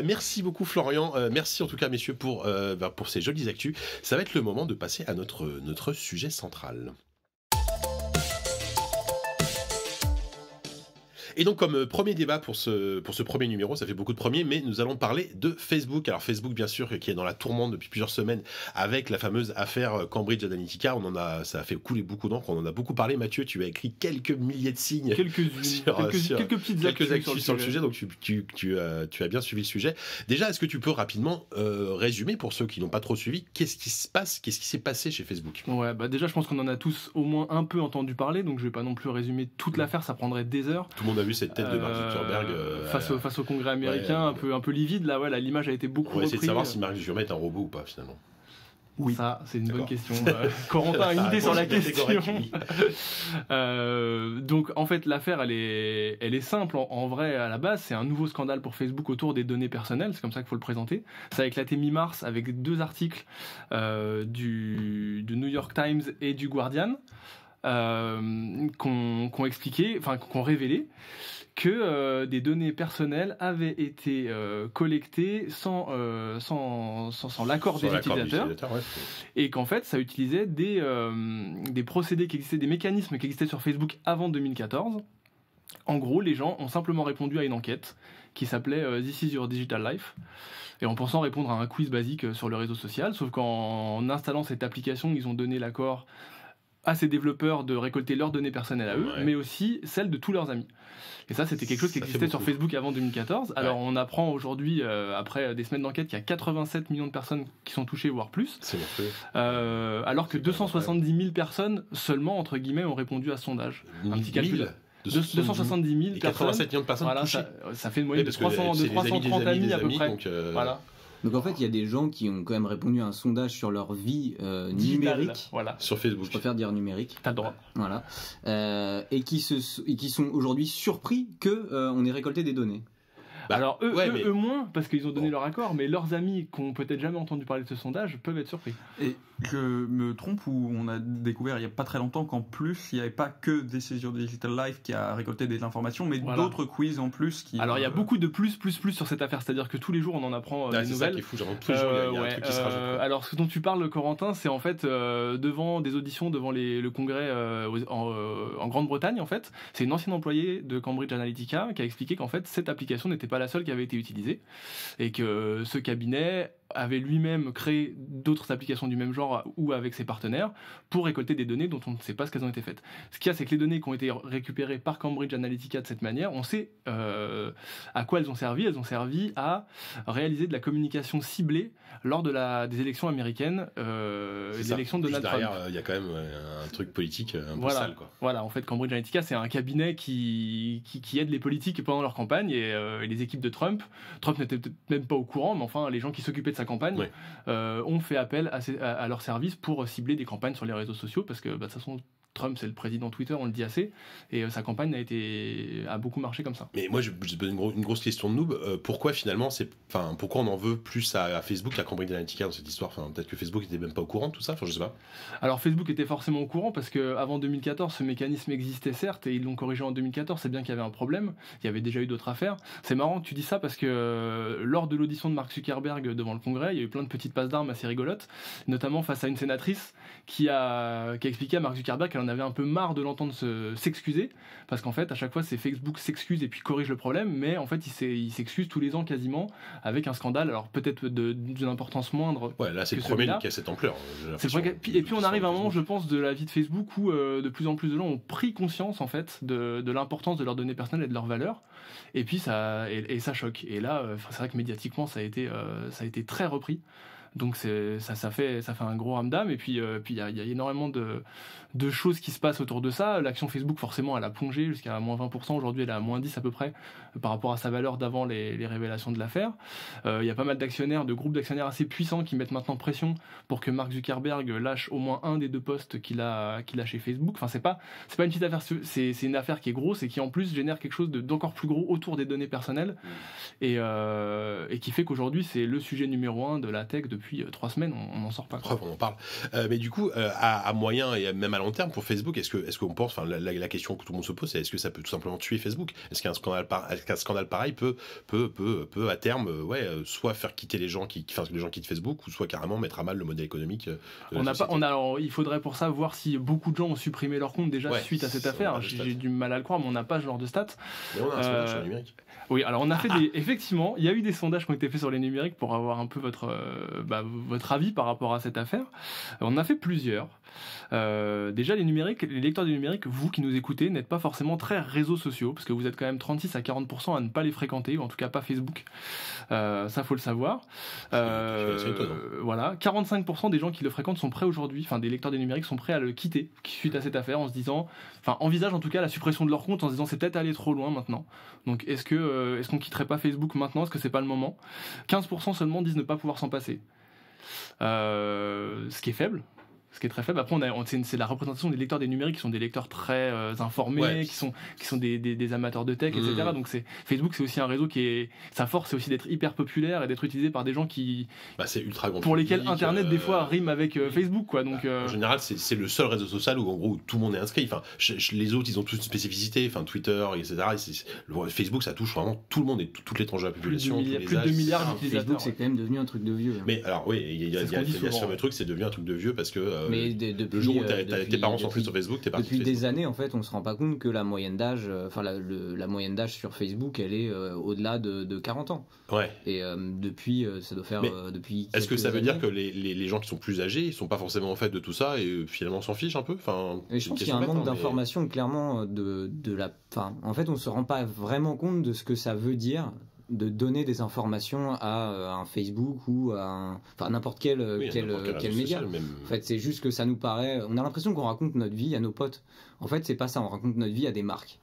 Merci beaucoup, Florian. Merci en tout cas, messieurs, pour ces jolies actus. Ça va être le moment de passer à notre sujet central. Et donc, comme premier débat pour ce premier numéro, ça fait beaucoup de premiers, mais nous allons parler de Facebook. Alors Facebook, bien sûr, qui est dans la tourmente depuis plusieurs semaines avec la fameuse affaire Cambridge Analytica. Ça a fait couler beaucoup d'encre, on en a beaucoup parlé. Mathieu, tu as écrit quelques milliers de signes. Quelques petites actus sur le sujet, donc tu as bien suivi le sujet. Déjà, est-ce que tu peux rapidement résumer, pour ceux qui n'ont pas trop suivi, qu'est-ce qui se passe, qu'est-ce qui s'est passé chez Facebook? Ouais, déjà, je pense qu'on en a tous au moins un peu entendu parler, donc je vais pas non plus résumer toute l'affaire, ça prendrait des heures. Tout le monde a vu cette tête de Mark Zuckerberg face au Congrès américain, un peu livide. Là, l'image a été beaucoup reprise. On va essayer de savoir si Mark Zuckerberg est un robot ou pas, finalement. Oui. Ça, c'est une bonne question. Corentin a une idée sur la question. Donc, en fait, l'affaire, elle est simple. En vrai, à la base, c'est un nouveau scandale pour Facebook autour des données personnelles. C'est comme ça qu'il faut le présenter. Ça a éclaté mi-mars avec 2 articles du New York Times et du Guardian qu'on expliqué, enfin, qu'on révélé que des données personnelles avaient été collectées sans l'accord des utilisateurs, et qu'en fait ça utilisait des procédés qui existaient, des mécanismes qui existaient sur Facebook avant 2014. En gros, les gens ont simplement répondu à une enquête qui s'appelait This is your digital life, et en pensant répondre à un quiz basique sur le réseau social, sauf qu'en installant cette application, ils ont donné l'accord à ces développeurs de récolter leurs données personnelles à eux, mais aussi celles de tous leurs amis. Et ça, c'était quelque chose qui existait sur Facebook avant 2014. Alors, on apprend aujourd'hui, après des semaines d'enquête, qu'il y a 87 millions de personnes qui sont touchées, voire plus. Alors que 270 000 personnes seulement, entre guillemets, ont répondu à ce sondage. Un petit calcul. 270 000 personnes. 87 millions de personnes touchées. Ça fait une moyenne de 330 amis à peu près. Voilà. Donc en fait, il y a des gens qui ont quand même répondu à un sondage sur leur vie numérique. Voilà. Sur Facebook. Je préfère dire numérique. T'as le droit. Voilà. Et qui sont aujourd'hui surpris qu'on ait récolté des données. Alors eux moins, parce qu'ils ont donné leur accord, mais leurs amis qui ont peut-être jamais entendu parler de ce sondage peuvent être surpris. Et je me trompe, ou on a découvert il n'y a pas très longtemps qu'en plus il n'y avait pas que This is your digital life qui a récolté des informations, mais d'autres quiz en plus qui... Alors il y a beaucoup de plus sur cette affaire, c'est-à-dire que tous les jours on en apprend des nouvelles. C'est ça qui est fou, genre tous les jours il y a un truc qui se rajoute. Alors ce dont tu parles, Corentin, c'est en fait devant des auditions devant le congrès en Grande-Bretagne, en fait. C'est une ancienne employée de Cambridge Analytica qui a expliqué qu'en fait cette application n'était pas la seule qui avait été utilisée, et que ce cabinet avait lui-même créé d'autres applications du même genre ou avec ses partenaires pour récolter des données dont on ne sait pas ce qu'elles ont été faites. Ce qu'il y a, c'est que les données qui ont été récupérées par Cambridge Analytica de cette manière, on sait à quoi elles ont servi. Elles ont servi à réaliser de la communication ciblée lors des élections américaines, des élections de Donald Trump. Derrière, il y a quand même un truc politique un peu sale, quoi. Voilà, en fait, Cambridge Analytica, c'est un cabinet qui aide les politiques pendant leur campagne et les équipes de Trump. Trump n'était peut-être même pas au courant, mais enfin, les gens qui s'occupaient de sa campagne ont fait appel à leur service pour cibler des campagnes sur les réseaux sociaux parce que, de toute façon, Trump, c'est le président Twitter, on le dit assez, et sa campagne a beaucoup marché comme ça. Mais moi, je pose une grosse question de noob. Pourquoi finalement, pourquoi on en veut plus à Facebook qu'à Cambridge Analytica dans cette histoire? Peut-être que Facebook n'était même pas au courant de tout ça. Je sais pas. Alors Facebook était forcément au courant parce que avant 2014, ce mécanisme existait certes, et ils l'ont corrigé en 2014. C'est bien qu'il y avait un problème. Il y avait déjà eu d'autres affaires. C'est marrant que tu dis ça parce que lors de l'audition de Mark Zuckerberg devant le Congrès, il y a eu plein de petites passes d'armes assez rigolotes, notamment face à une sénatrice qui a expliqué à Mark Zuckerberg qu'elle en avait un peu marre de l'entendre s'excuser, parce qu'en fait à chaque fois c'est Facebook s'excuse et puis corrige le problème, mais en fait il s'excuse tous les ans quasiment avec un scandale, alors peut-être d'une importance moindre. Ouais, là c'est le premier qui a cette ampleur. Et puis on arrive à un moment, je pense, de la vie de Facebook où de plus en plus de gens ont pris conscience en fait de l'importance de leurs données personnelles et de leurs valeurs, et puis ça choque. Et là c'est vrai que médiatiquement ça a été très repris. Donc ça fait un gros ramdam, et puis il y a énormément de choses qui se passent autour de ça. L'action Facebook forcément elle a plongé jusqu'à moins 20%, aujourd'hui elle est à moins 10 à peu près par rapport à sa valeur d'avant les révélations de l'affaire. Il y a pas mal d'actionnaires, de groupes d'actionnaires assez puissants qui mettent maintenant pression pour que Mark Zuckerberg lâche au moins un des 2 postes qu'il a chez Facebook. Enfin c'est pas une petite affaire, c'est une affaire qui est grosse et qui en plus génère quelque chose d'encore plus gros autour des données personnelles, et qui fait qu'aujourd'hui c'est le sujet numéro 1 de la tech depuis 3 semaines, on n'en sort pas. On en parle. Mais du coup, à moyen et même à long terme pour Facebook, est-ce qu'on pense, la question que tout le monde se pose, c'est est-ce que ça peut tout simplement tuer Facebook? Est-ce qu'un scandale pareil peut à terme, soit faire quitter les gens qui quittent Facebook, ou soit carrément mettre à mal le modèle économique de la société? Il faudrait pour ça voir si beaucoup de gens ont supprimé leur compte déjà suite à cette affaire. J'ai du mal à le croire, mais on n'a pas ce genre de stats. Mais on a un sondage sur le numérique. Oui, alors on a fait effectivement, il y a eu des sondages qui ont été faits sur les numériques pour avoir un peu votre avis par rapport à cette affaire. On en a fait plusieurs. Déjà les lecteurs du numérique, vous qui nous écoutez, n'êtes pas forcément très réseaux sociaux, parce que vous êtes quand même 36 à 40% à ne pas les fréquenter, ou en tout cas pas Facebook. Ça faut le savoir. Voilà, 45% des gens qui le fréquentent sont prêts aujourd'hui, des lecteurs des numériques sont prêts à le quitter suite à cette affaire, envisagent en tout cas la suppression de leur compte en se disant c'est peut-être aller trop loin maintenant. Donc est-ce qu'on quitterait pas Facebook maintenant? Est-ce que c'est pas le moment? 15% seulement disent ne pas pouvoir s'en passer. Ce qui est faible. Ce qui est très faible. Après, c'est la représentation des lecteurs des numériques qui sont des lecteurs très informés, qui sont des amateurs de tech, etc. Donc Facebook, c'est aussi un réseau sa force, c'est aussi d'être hyper populaire et d'être utilisé par des gens qui, c'est ultra grand pour public, lesquels Internet des fois rime avec Facebook, quoi. Donc en général, c'est le seul réseau social où en gros tout le monde est inscrit. Les autres, ils ont tous une spécificité. Twitter, etc. Facebook, ça touche vraiment tout le monde et toutes les tranches de la population. Plus de 2 milliards d'utilisateurs. Facebook, c'est quand même devenu un truc de vieux. Mais alors oui, il y a sur le truc, c'est devenu un truc de vieux parce que mais depuis, le jour où tes parents sont plus sur Facebook, t'es parti. Depuis des années, en fait, on se rend pas compte que la moyenne d'âge, la moyenne d'âge sur Facebook, elle est au-delà de 40 ans. Ouais. Et depuis, ça doit faire depuis. Est-ce que ça veut dire que les gens qui sont plus âgés, ils sont pas forcément en fait de tout ça et finalement s'en fichent un peu? Et je pense qu'il y a un manque d'information clairement en fait, on se rend pas vraiment compte de ce que ça veut dire de donner des informations à un Facebook ou à n'importe quel média. Social, même. En fait, c'est juste que ça nous paraît. On a l'impression qu'on raconte notre vie à nos potes. En fait, c'est pas ça. On raconte notre vie à des marques.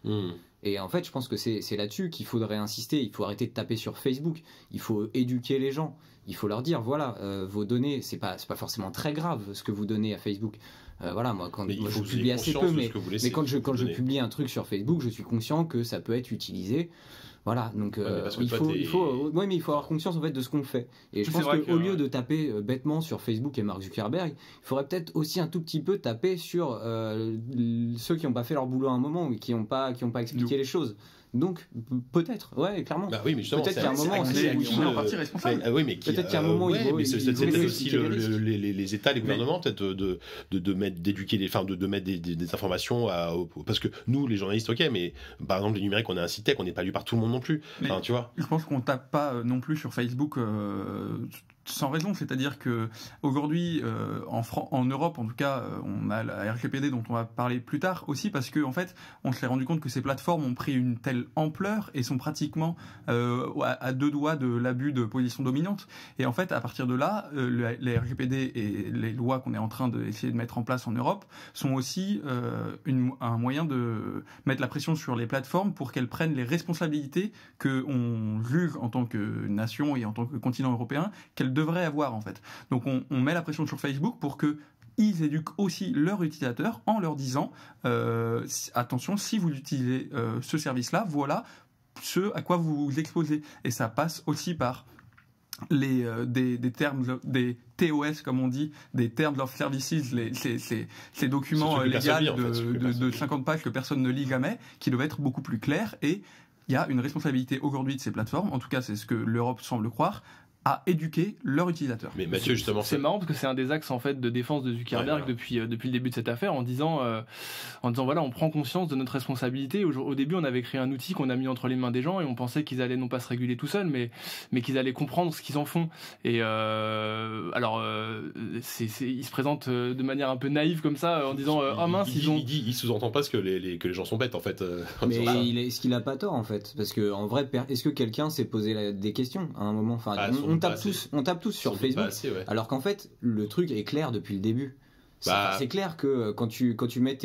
Et en fait, je pense que c'est là-dessus qu'il faudrait insister. Il faut arrêter de taper sur Facebook. Il faut éduquer les gens. Il faut leur dire voilà, vos données, c'est pas forcément très grave ce que vous donnez à Facebook. Moi, je publie assez peu, mais quand je publie un truc sur Facebook, je suis conscient que ça peut être utilisé. Voilà, donc il faut avoir conscience en fait de ce qu'on fait. Et je pense qu'au lieu de taper bêtement sur Facebook et Mark Zuckerberg, il faudrait peut-être aussi un tout petit peu taper sur ceux qui n'ont pas fait leur boulot à un moment ou qui n'ont pas expliqué les choses. Donc peut-être, clairement. Oui, mais justement, peut-être qu'il y a un moment, c'est en partie responsable. Peut-être qu'il y a un moment, c'est peut-être aussi les États, les gouvernements, peut-être d'éduquer de mettre des informations parce que nous, les journalistes, ok, mais par exemple les numériques, on est un site tech, on n'est pas lu par tout le monde non plus. Tu vois. Je pense qu'on tape pas non plus sur Facebook sans raison, c'est-à-dire que aujourd'hui, en Europe, en tout cas, on a la RGPD dont on va parler plus tard aussi, parce que en fait, on s'est rendu compte que ces plateformes ont pris une telle ampleur et sont pratiquement à deux doigts de l'abus de position dominante. Et en fait, à partir de là, les RGPD et les lois qu'on est en train d'essayer de mettre en place en Europe sont aussi un moyen de mettre la pression sur les plateformes pour qu'elles prennent les responsabilités qu'on juge en tant que nation et en tant que continent européen qu'elles devraient avoir en fait. Donc on met la pression sur Facebook pour que ils éduquent aussi leurs utilisateurs en leur disant attention, si vous utilisez ce service-là, voilà ce à quoi vous vous exposez. Et ça passe aussi par des termes, des TOS comme on dit, des Terms of Services, ces documents légaux de 50 pages que personne ne lit jamais, qui doivent être beaucoup plus clairs. Et il y a une responsabilité aujourd'hui de ces plateformes, en tout cas c'est ce que l'Europe semble croire, à éduquer leurs utilisateurs. Mais Mathieu, justement, c'est marrant parce que c'est un des axes en fait de défense de Zuckerberg depuis le début de cette affaire, en disant voilà, on prend conscience de notre responsabilité. Au début, on avait créé un outil qu'on a mis entre les mains des gens et on pensait qu'ils allaient non pas se réguler tout seuls, mais qu'ils allaient comprendre ce qu'ils en font. Et ils se présentent de manière un peu naïve comme ça, en disant oh mince, il sous-entend pas que les gens sont bêtes en fait. Mais est-ce qu'il a pas tort en fait? Parce que en vrai, est-ce que quelqu'un s'est posé des questions à un moment? Enfin, on tape tous sur Facebook, assez, alors qu'en fait le truc est clair depuis le début. C'est clair que quand tu mets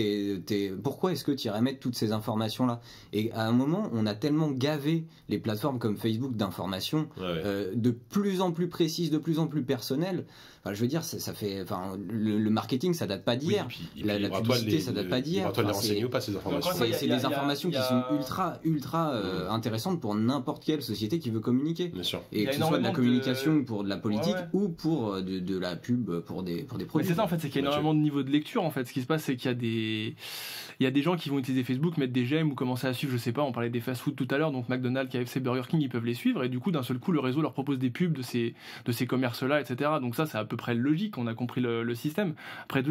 pourquoi est-ce que tu irais mettre toutes ces informations là? Et à un moment, on a tellement gavé les plateformes comme Facebook d'informations de plus en plus précises, de plus en plus personnelles. Enfin, je veux dire, ça fait, enfin, le marketing, ça date pas d'hier. La publicité, ça date pas d'hier. Enfin, renseigner ou pas ces informations. C'est des informations qui sont ultra intéressantes pour n'importe quelle société qui veut communiquer. Bien sûr. Et que ce soit de la communication pour de la politique ou pour de la pub pour des produits. Mais c'est ça en fait, c'est qu'il y a énormément de niveau de lecture en fait. Ce qui se passe, c'est qu'il y a des gens qui vont utiliser Facebook, mettre des j'aime ou commencer à suivre, je sais pas, on parlait des fast-food tout à l'heure, donc McDonald's, KFC, Burger King, ils peuvent les suivre et du coup d'un seul coup le réseau leur propose des pubs de ces commerces-là, etc. Donc ça c'est à peu près logique, on a compris le système. Après des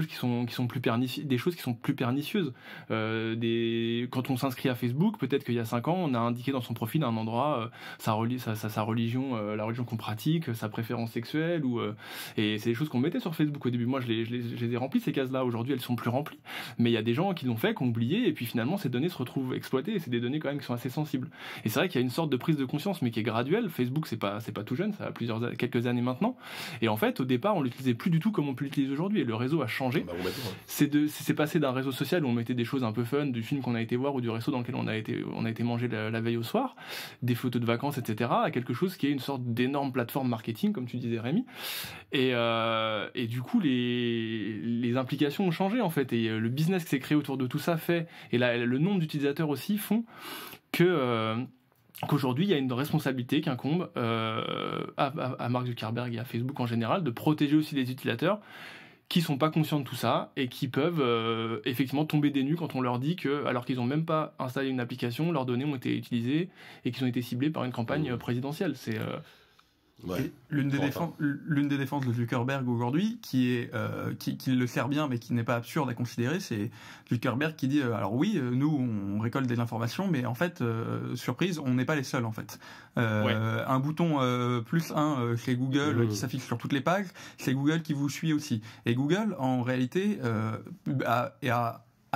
choses qui sont plus pernicieuses. Quand on s'inscrit à Facebook, peut-être qu'il y a 5 ans, on a indiqué dans son profil un endroit sa religion, la religion qu'on pratique, sa préférence sexuelle et c'est des choses qu'on mettait sur Facebook au début. Moi je les ai remplies ces cases-là. Aujourd'hui elles sont plus remplies, mais il y a des gens qui l'ont fait, qui ont oublié, et puis finalement ces données se retrouvent exploitées, et c'est des données quand même qui sont assez sensibles. Et c'est vrai qu'il y a une sorte de prise de conscience, mais qui est graduelle. Facebook c'est pas tout jeune, ça a quelques années maintenant. Et en fait au départ on l'utilisait plus du tout comme on peut l'utiliser aujourd'hui, et le réseau a changé. C'est passé d'un réseau social où on mettait des choses un peu fun, du film qu'on a été voir ou du resto dans lequel on a été manger la veille au soir, des photos de vacances, etc., à quelque chose qui est une sorte d'énorme plateforme marketing, comme tu disais Rémi. Et du coup les implications ont changé en fait, et le business qui s'est créé autour de tout ça fait, et le nombre d'utilisateurs aussi font qu'aujourd'hui il y a une responsabilité qui incombe à Mark Zuckerberg et à Facebook en général, de protéger aussi les utilisateurs qui sont pas conscients de tout ça et qui peuvent effectivement tomber des nues quand on leur dit que, alors qu'ils ont même pas installé une application, leurs données ont été utilisées et qu'ils ont été ciblés par une campagne présidentielle. C'est l'une des défenses de Zuckerberg aujourd'hui, qui le sert bien mais qui n'est pas absurde à considérer, c'est Zuckerberg qui dit alors oui, nous on récolte des informations, mais en fait surprise, on n'est pas les seuls en fait. Un bouton +1 chez Google qui s'affiche sur toutes les pages, c'est Google qui vous suit aussi. Et Google en réalité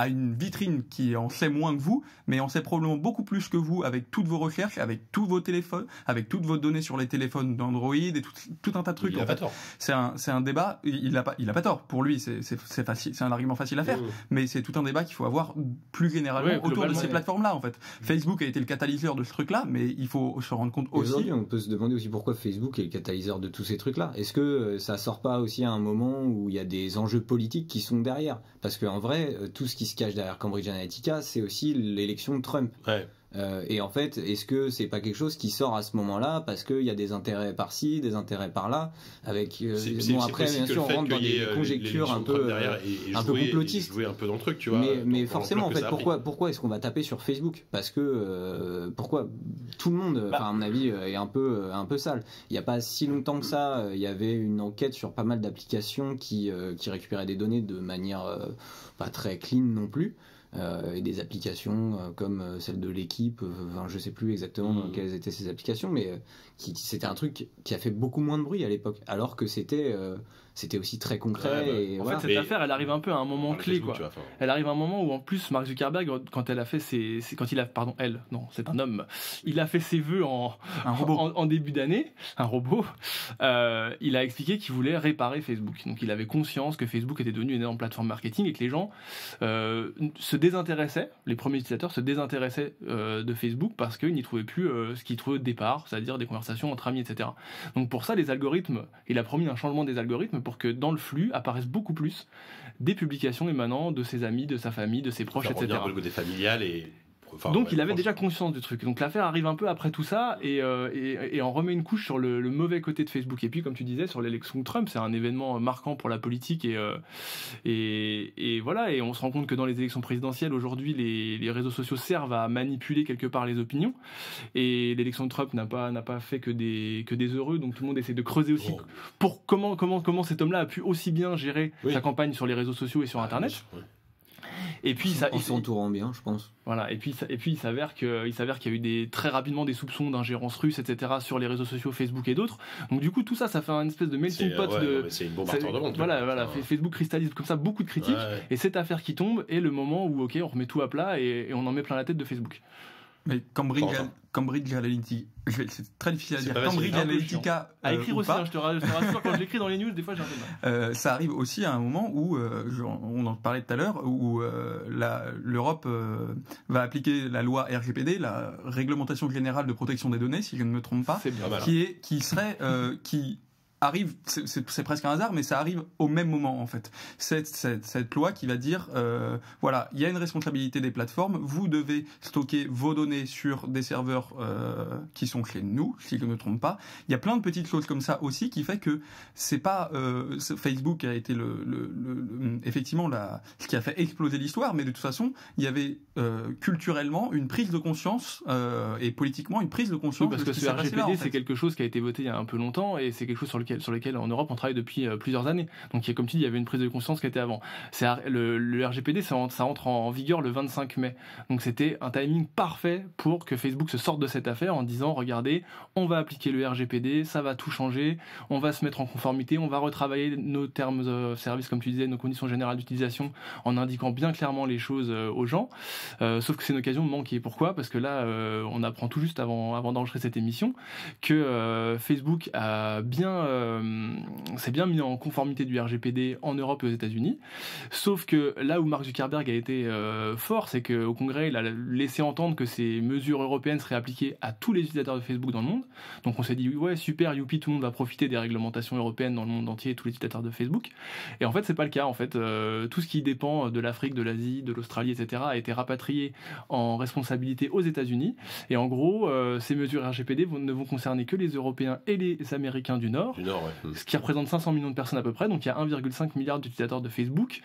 a une vitrine qui en sait moins que vous, mais en sait probablement beaucoup plus que vous avec toutes vos recherches, avec tous vos téléphones, avec toutes vos données sur les téléphones d'Android et tout un tas de trucs. Il a pas tort. C'est un débat. Il a pas tort. Pour lui, c'est facile, c'est un argument facile à faire. Mais c'est tout un débat qu'il faut avoir plus généralement autour de ces plateformes-là. En fait, Facebook a été le catalyseur de ce truc-là, mais il faut se rendre compte aussi. Aujourd'hui, on peut se demander aussi pourquoi Facebook est le catalyseur de tous ces trucs-là. Est-ce que ça sort pas aussi à un moment où il y a des enjeux politiques qui sont derrière? Parce qu'en vrai, tout ce qui se cache derrière Cambridge Analytica, c'est aussi l'élection de Trump. Et en fait, est-ce que c'est pas quelque chose qui sort à ce moment-là parce qu'il y a des intérêts par-ci, des intérêts par-là, avec après bien sûr on rentre dans des conjectures un peu complotistes, jouer un peu dans le truc, tu vois. Mais forcément en fait, pourquoi est-ce qu'on va taper sur Facebook? Parce que pourquoi tout le monde, à mon avis, est un peu sale. Il y a pas si longtemps que ça, il y avait une enquête sur pas mal d'applications qui récupéraient des données de manière pas très clean non plus. et des applications comme celle de l'équipe, je sais plus exactement quelles étaient ces applications, mais c'était un truc qui a fait beaucoup moins de bruit à l'époque, alors que c'était aussi très concret. Et en voilà. fait, cette affaire, elle arrive un peu à un moment clé, Facebook, quoi. tu vois, enfin, Elle arrive à un moment où, en plus, Mark Zuckerberg, quand elle a fait c'est un homme, il a fait ses vœux en début d'année, un robot, il a expliqué qu'il voulait réparer Facebook. Donc il avait conscience que Facebook était devenu une énorme plateforme marketing et que les gens se désintéressaient, les premiers utilisateurs se désintéressaient de Facebook parce qu'ils n'y trouvaient plus ce qu'ils trouvaient au départ, c'est-à-dire des conversations entre amis, etc. Donc pour ça, les algorithmes, il a promis un changement des algorithmes pour que dans le flux apparaissent beaucoup plus des publications émanant de ses amis, de sa famille, de ses proches, faire etc. revenir un peu le côté familial et... Enfin, Donc ouais, il avait franchement. déjà conscience du truc. Donc l'affaire arrive un peu après tout ça et on remet une couche sur le mauvais côté de Facebook. Et puis comme tu disais sur l'élection de Trump, c'est un événement marquant pour la politique et voilà. Et on se rend compte que dans les élections présidentielles aujourd'hui, les réseaux sociaux servent à manipuler quelque part les opinions. Et l'élection de Trump n'a pas fait que des heureux. Donc tout le monde essaie de creuser aussi pour comment cet homme-là a pu aussi bien gérer sa campagne sur les réseaux sociaux et sur Internet. Ouais. Et puis en s'entourant bien, je pense. Voilà, et puis il s'avère qu'il y a eu très rapidement des soupçons d'ingérence russe, etc. sur les réseaux sociaux, Facebook et d'autres. Donc du coup, tout ça fait une espèce de melting pot c'est une bombe à retardement. Voilà, Facebook cristallise comme ça beaucoup de critiques. Ouais. Et cette affaire qui tombe est le moment où, on remet tout à plat et on en met plein la tête de Facebook. Mais Cambridge Analytica, c'est très difficile à dire. Cambridge facile, Analytica, à écrire ou aussi, pas, je te rassure, quand je l'écris dans les news, des fois j'ai un peu de mal. ça arrive aussi à un moment où, on en parlait tout à l'heure, où l'Europe va appliquer la loi RGPD, la Réglementation Générale de Protection des Données, si je ne me trompe pas, C'est bien. qui arrive, c'est presque un hasard, mais ça arrive au même moment en fait. Cette loi qui va dire, voilà, il y a une responsabilité des plateformes, vous devez stocker vos données sur des serveurs qui sont chez nous, si je ne me trompe pas. Il y a plein de petites choses comme ça aussi qui fait que c'est pas Facebook a été effectivement ce qui a fait exploser l'histoire, mais de toute façon, il y avait culturellement une prise de conscience et politiquement une prise de conscience. Oui, parce de que ce ce qui s'est passé là, RGPD, en fait. c'est quelque chose qui a été voté il y a un peu longtemps et c'est quelque chose sur lequel en Europe on travaille depuis plusieurs années. Donc comme tu dis, il y avait une prise de conscience qui était avant. Le RGPD, ça entre en vigueur le 25 mai. Donc c'était un timing parfait pour que Facebook se sorte de cette affaire en disant, regardez, on va appliquer le RGPD, ça va tout changer, on va se mettre en conformité, on va retravailler nos termes de service, comme tu disais, nos conditions générales d'utilisation, en indiquant bien clairement les choses aux gens. Sauf que c'est une occasion manquée. Pourquoi ? Parce que là, on apprend tout juste avant d'enregistrer cette émission que Facebook s'est bien mis en conformité du RGPD en Europe et aux États-Unis. Sauf que là où Mark Zuckerberg a été fort, c'est qu'au Congrès, il a laissé entendre que ces mesures européennes seraient appliquées à tous les utilisateurs de Facebook dans le monde. Donc on s'est dit, ouais, super, youpi, tout le monde va profiter des réglementations européennes dans le monde entier, tous les utilisateurs de Facebook. Et en fait, c'est pas le cas. En fait, tout ce qui dépend de l'Afrique, de l'Asie, de l'Australie, etc., a été rapatrié en responsabilité aux États-Unis. Et en gros, ces mesures RGPD ne vont concerner que les Européens et les Américains du Nord. Ce qui représente 500 millions de personnes à peu près, donc il y a 1,5 milliard d'utilisateurs de Facebook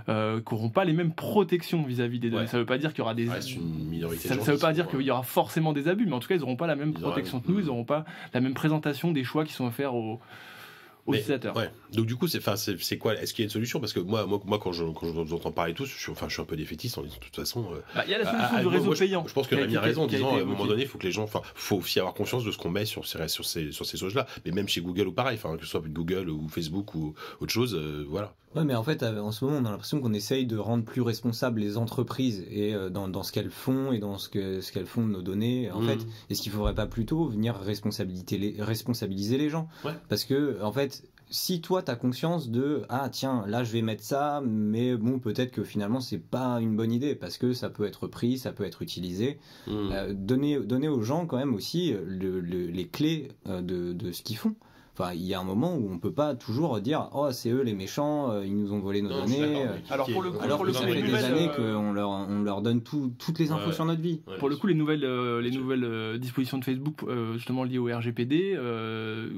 qui n'auront pas les mêmes protections vis-à-vis des données. Ouais. Ça ne veut pas dire qu'il y aura des... Une minorité ça ne veut pas dire qu'il y aura forcément des abus, mais en tout cas ils n'auront pas la même protection que nous, ils n'auront pas la même présentation des choix qui sont offerts aux utilisateurs. Ouais. Donc du coup, c'est quoi ? Est-ce qu'il y a une solution ? Parce que moi quand je vous entends parler tous, je suis un peu défaitiste de toute façon. Il y a la solution du réseau payant. Je pense que Rémi a raison en disant à un moment évoquée. donné, il faut que les gens, faut aussi avoir conscience de ce qu'on met sur ces choses-là. Mais même chez Google ou pareil, que ce soit Google ou Facebook ou autre chose, voilà. Ouais, mais en fait, en ce moment, on a l'impression qu'on essaye de rendre plus responsables les entreprises et dans ce qu'elles font et dans ce qu'elles font de nos données. En fait, est-ce qu'il faudrait pas plutôt venir responsabiliser les gens ? Ouais. Parce que, en fait, si toi t'as conscience de tiens, là je vais mettre ça, mais bon, peut-être que finalement c'est pas une bonne idée parce que ça peut être pris, ça peut être utilisé. Donner aux gens quand même aussi les clés de ce qu'ils font. Enfin, il y a un moment où on peut pas toujours dire c'est eux les méchants, ils nous ont volé nos données. Alors pour le coup, ça fait des années qu'on leur donne toutes les infos sur notre vie. Ouais. Pour le coup, les nouvelles dispositions de Facebook, justement liées au RGPD,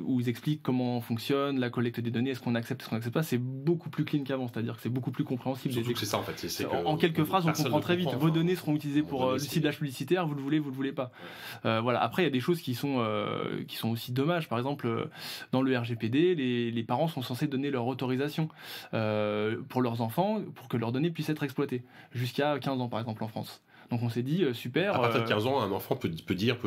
où ils expliquent comment fonctionne la collecte des données, est-ce qu'on accepte, est-ce qu'on n'accepte pas, c'est beaucoup plus clean qu'avant, c'est-à-dire que c'est beaucoup plus compréhensible. Surtout que c'est ça en fait. En quelques phrases, on comprend très vite. Vos données seront utilisées pour le ciblage publicitaire, vous le voulez pas. Voilà. Après, il y a des choses qui sont aussi dommages. Par exemple, dans le RGPD, les parents sont censés donner leur autorisation pour leurs enfants, pour que leurs données puissent être exploitées, jusqu'à 15 ans par exemple en France. Donc on s'est dit super. À partir de 15 ans, un enfant peut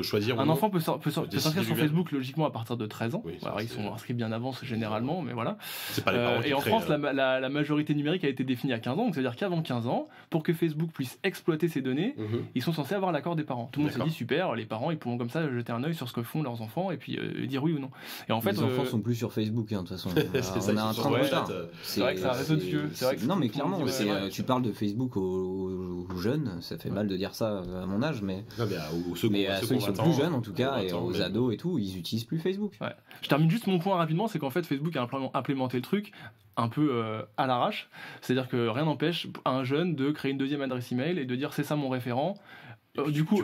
choisir. Un enfant peut s'inscrire sur Facebook logiquement à partir de 13 ans. Oui, ils sont inscrits bien avant généralement, mais voilà. C'est pas les parents qui et en créent, France, la majorité numérique a été définie à 15 ans, donc c'est-à-dire qu'avant 15 ans, pour que Facebook puisse exploiter ces données, ils sont censés avoir l'accord des parents. Tout le monde s'est dit super, les parents ils pourront comme ça jeter un œil sur ce que font leurs enfants et puis dire oui ou non. Et en fait, les enfants sont plus sur Facebook, de toute façon. On a un train de retard. C'est vrai que c'est un réseau de vieux. Non, mais clairement, tu parles de Facebook aux jeunes, ça fait mal de dire ça à mon âge, mais à ceux qui sont plus jeunes en tout cas, et aux ados et tout, ils utilisent plus Facebook. Ouais. Je termine juste mon point rapidement, c'est qu'en fait Facebook a implémenté le truc un peu à l'arrache, c'est-à-dire que rien n'empêche à un jeune de créer une deuxième adresse email et de dire c'est ça mon référent. Du coup,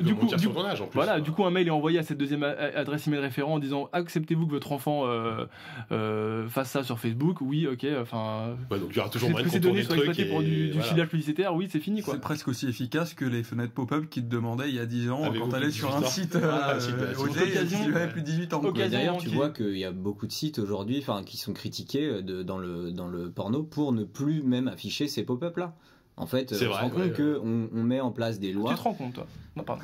un mail est envoyé à cette deuxième adresse email référent en disant acceptez-vous que votre enfant fasse ça sur Facebook. Oui, ok. Enfin, donc il y aura toujours moyen de contourner données soient exploitées pour du ciblage publicitaire. Oui, c'est fini quoi. C'est presque aussi efficace que les fenêtres pop-up qui te demandaient il y a 10 ans quand t'allais sur un site si tu avais plus de 18 ans. D'ailleurs, tu vois qu'il y a beaucoup de sites aujourd'hui, qui sont critiqués dans le porno pour ne plus même afficher ces pop-up là. En fait, on se rend compte qu'on met en place des lois. Tu te rends compte, toi? Non, pardon.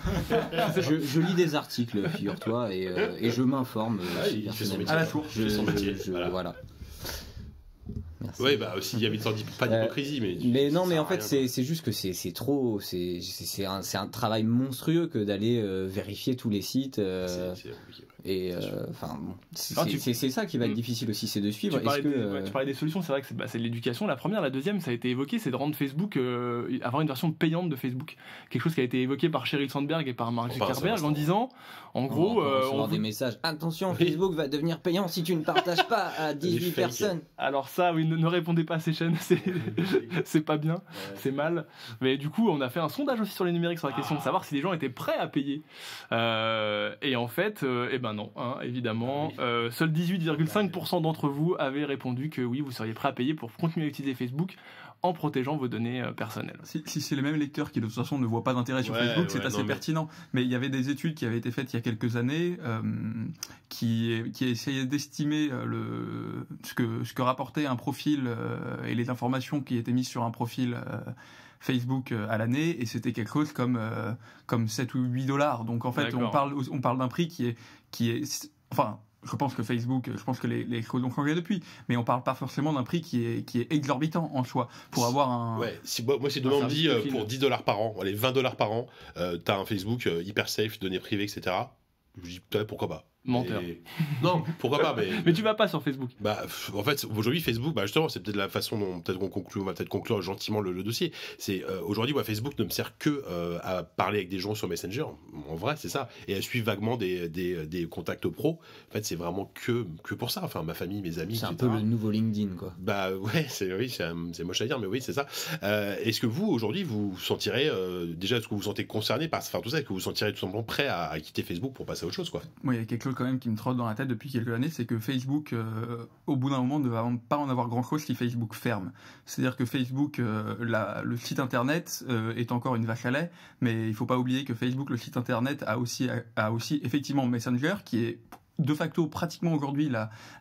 je lis des articles, figure-toi, et je m'informe. À la source. Voilà. Merci. Oui, s'il y avait pas d'hypocrisie, mais en fait, c'est juste que c'est trop. C'est un travail monstrueux que d'aller vérifier tous les sites. C'est ça qui va être difficile aussi, c'est de suivre. Tu parlais des solutions, c'est vrai que c'est l'éducation. La première, la deuxième, ça a été évoqué, c'est de rendre Facebook, avoir une version payante de Facebook. Quelque chose qui a été évoqué par Sheryl Sandberg et par Mark Zuckerberg en disant, en gros, on des messages. Attention, Facebook va devenir payant si tu ne partages pas à 18 personnes. Alors ça, oui, ne répondez pas à ces chaînes, c'est pas bien, c'est mal. Mais du coup, on a fait un sondage aussi sur les numériques sur la question de savoir si les gens étaient prêts à payer. Et en fait, non, évidemment. Seuls 18,5% d'entre vous avaient répondu que oui, vous seriez prêt à payer pour continuer à utiliser Facebook en protégeant vos données personnelles. Si c'est les mêmes lecteurs qui de toute façon ne voient pas d'intérêt sur Facebook, c'est assez pertinent. Mais il y avait des études qui avaient été faites il y a quelques années qui essayaient d'estimer ce que rapportait un profil et les informations qui étaient mises sur un profil Facebook à l'année, et c'était quelque chose comme 7 ou 8 $. Donc en fait, on parle d'un prix qui est enfin, je pense que les choses ont changé depuis, mais on parle pas forcément d'un prix qui est exorbitant en soi pour avoir un. Ouais, moi si demain on me dit pour 10 $ par an, allez 20 $ par an, t'as un Facebook hyper safe, données privées, etc. Je dis pourquoi pas. Menteur. Non, pourquoi pas, mais tu vas pas sur Facebook. En fait, aujourd'hui, Facebook, justement, c'est peut-être la façon dont on va peut-être conclure gentiment le dossier. C'est aujourd'hui, Facebook ne me sert que à parler avec des gens sur Messenger. En vrai, c'est ça, et à suivre vaguement des contacts pro. En fait, c'est vraiment que pour ça. Enfin, ma famille, mes amis. C'est un peu le nouveau LinkedIn, quoi. Ouais, c'est moche à dire, mais oui, c'est ça. Est-ce que vous, aujourd'hui, vous sentirez déjà, est-ce que vous vous sentez concerné par tout ça, est-ce que vous vous sentirez tout simplement prêt à quitter Facebook pour passer à autre chose, quoi? Moi, il y a quelque chose quand même qui me trotte dans la tête depuis quelques années, c'est que Facebook, au bout d'un moment, ne va pas en avoir grand chose si Facebook ferme. C'est-à-dire que Facebook, le site internet est encore une vache à lait, mais il faut pas oublier que Facebook, le site internet, a aussi effectivement Messenger, qui est de facto pratiquement aujourd'hui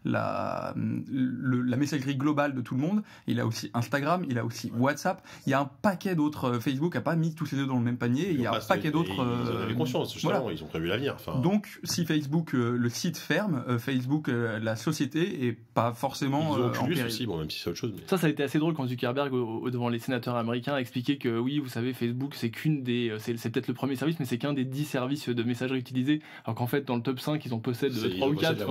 la messagerie globale de tout le monde. Il a aussi Instagram, il a aussi WhatsApp, il y a un paquet d'autres. Facebook n'a pas mis tous ces deux dans le même panier, il y a un paquet d'autres. Ils en avaient conscience, justement, ils ont prévu l'avenir. Donc si Facebook, le site ferme, Facebook, la société est pas forcément ils ont Oculus aussi, même si c'est autre chose. Ça a été assez drôle quand Zuckerberg devant les sénateurs américains a expliqué que oui, vous savez, Facebook c'est c'est peut-être le premier service, mais c'est qu'un des 10 services de messagerie utilisés, alors qu'en fait dans le top 5 ils en possèdent 3 ou 4.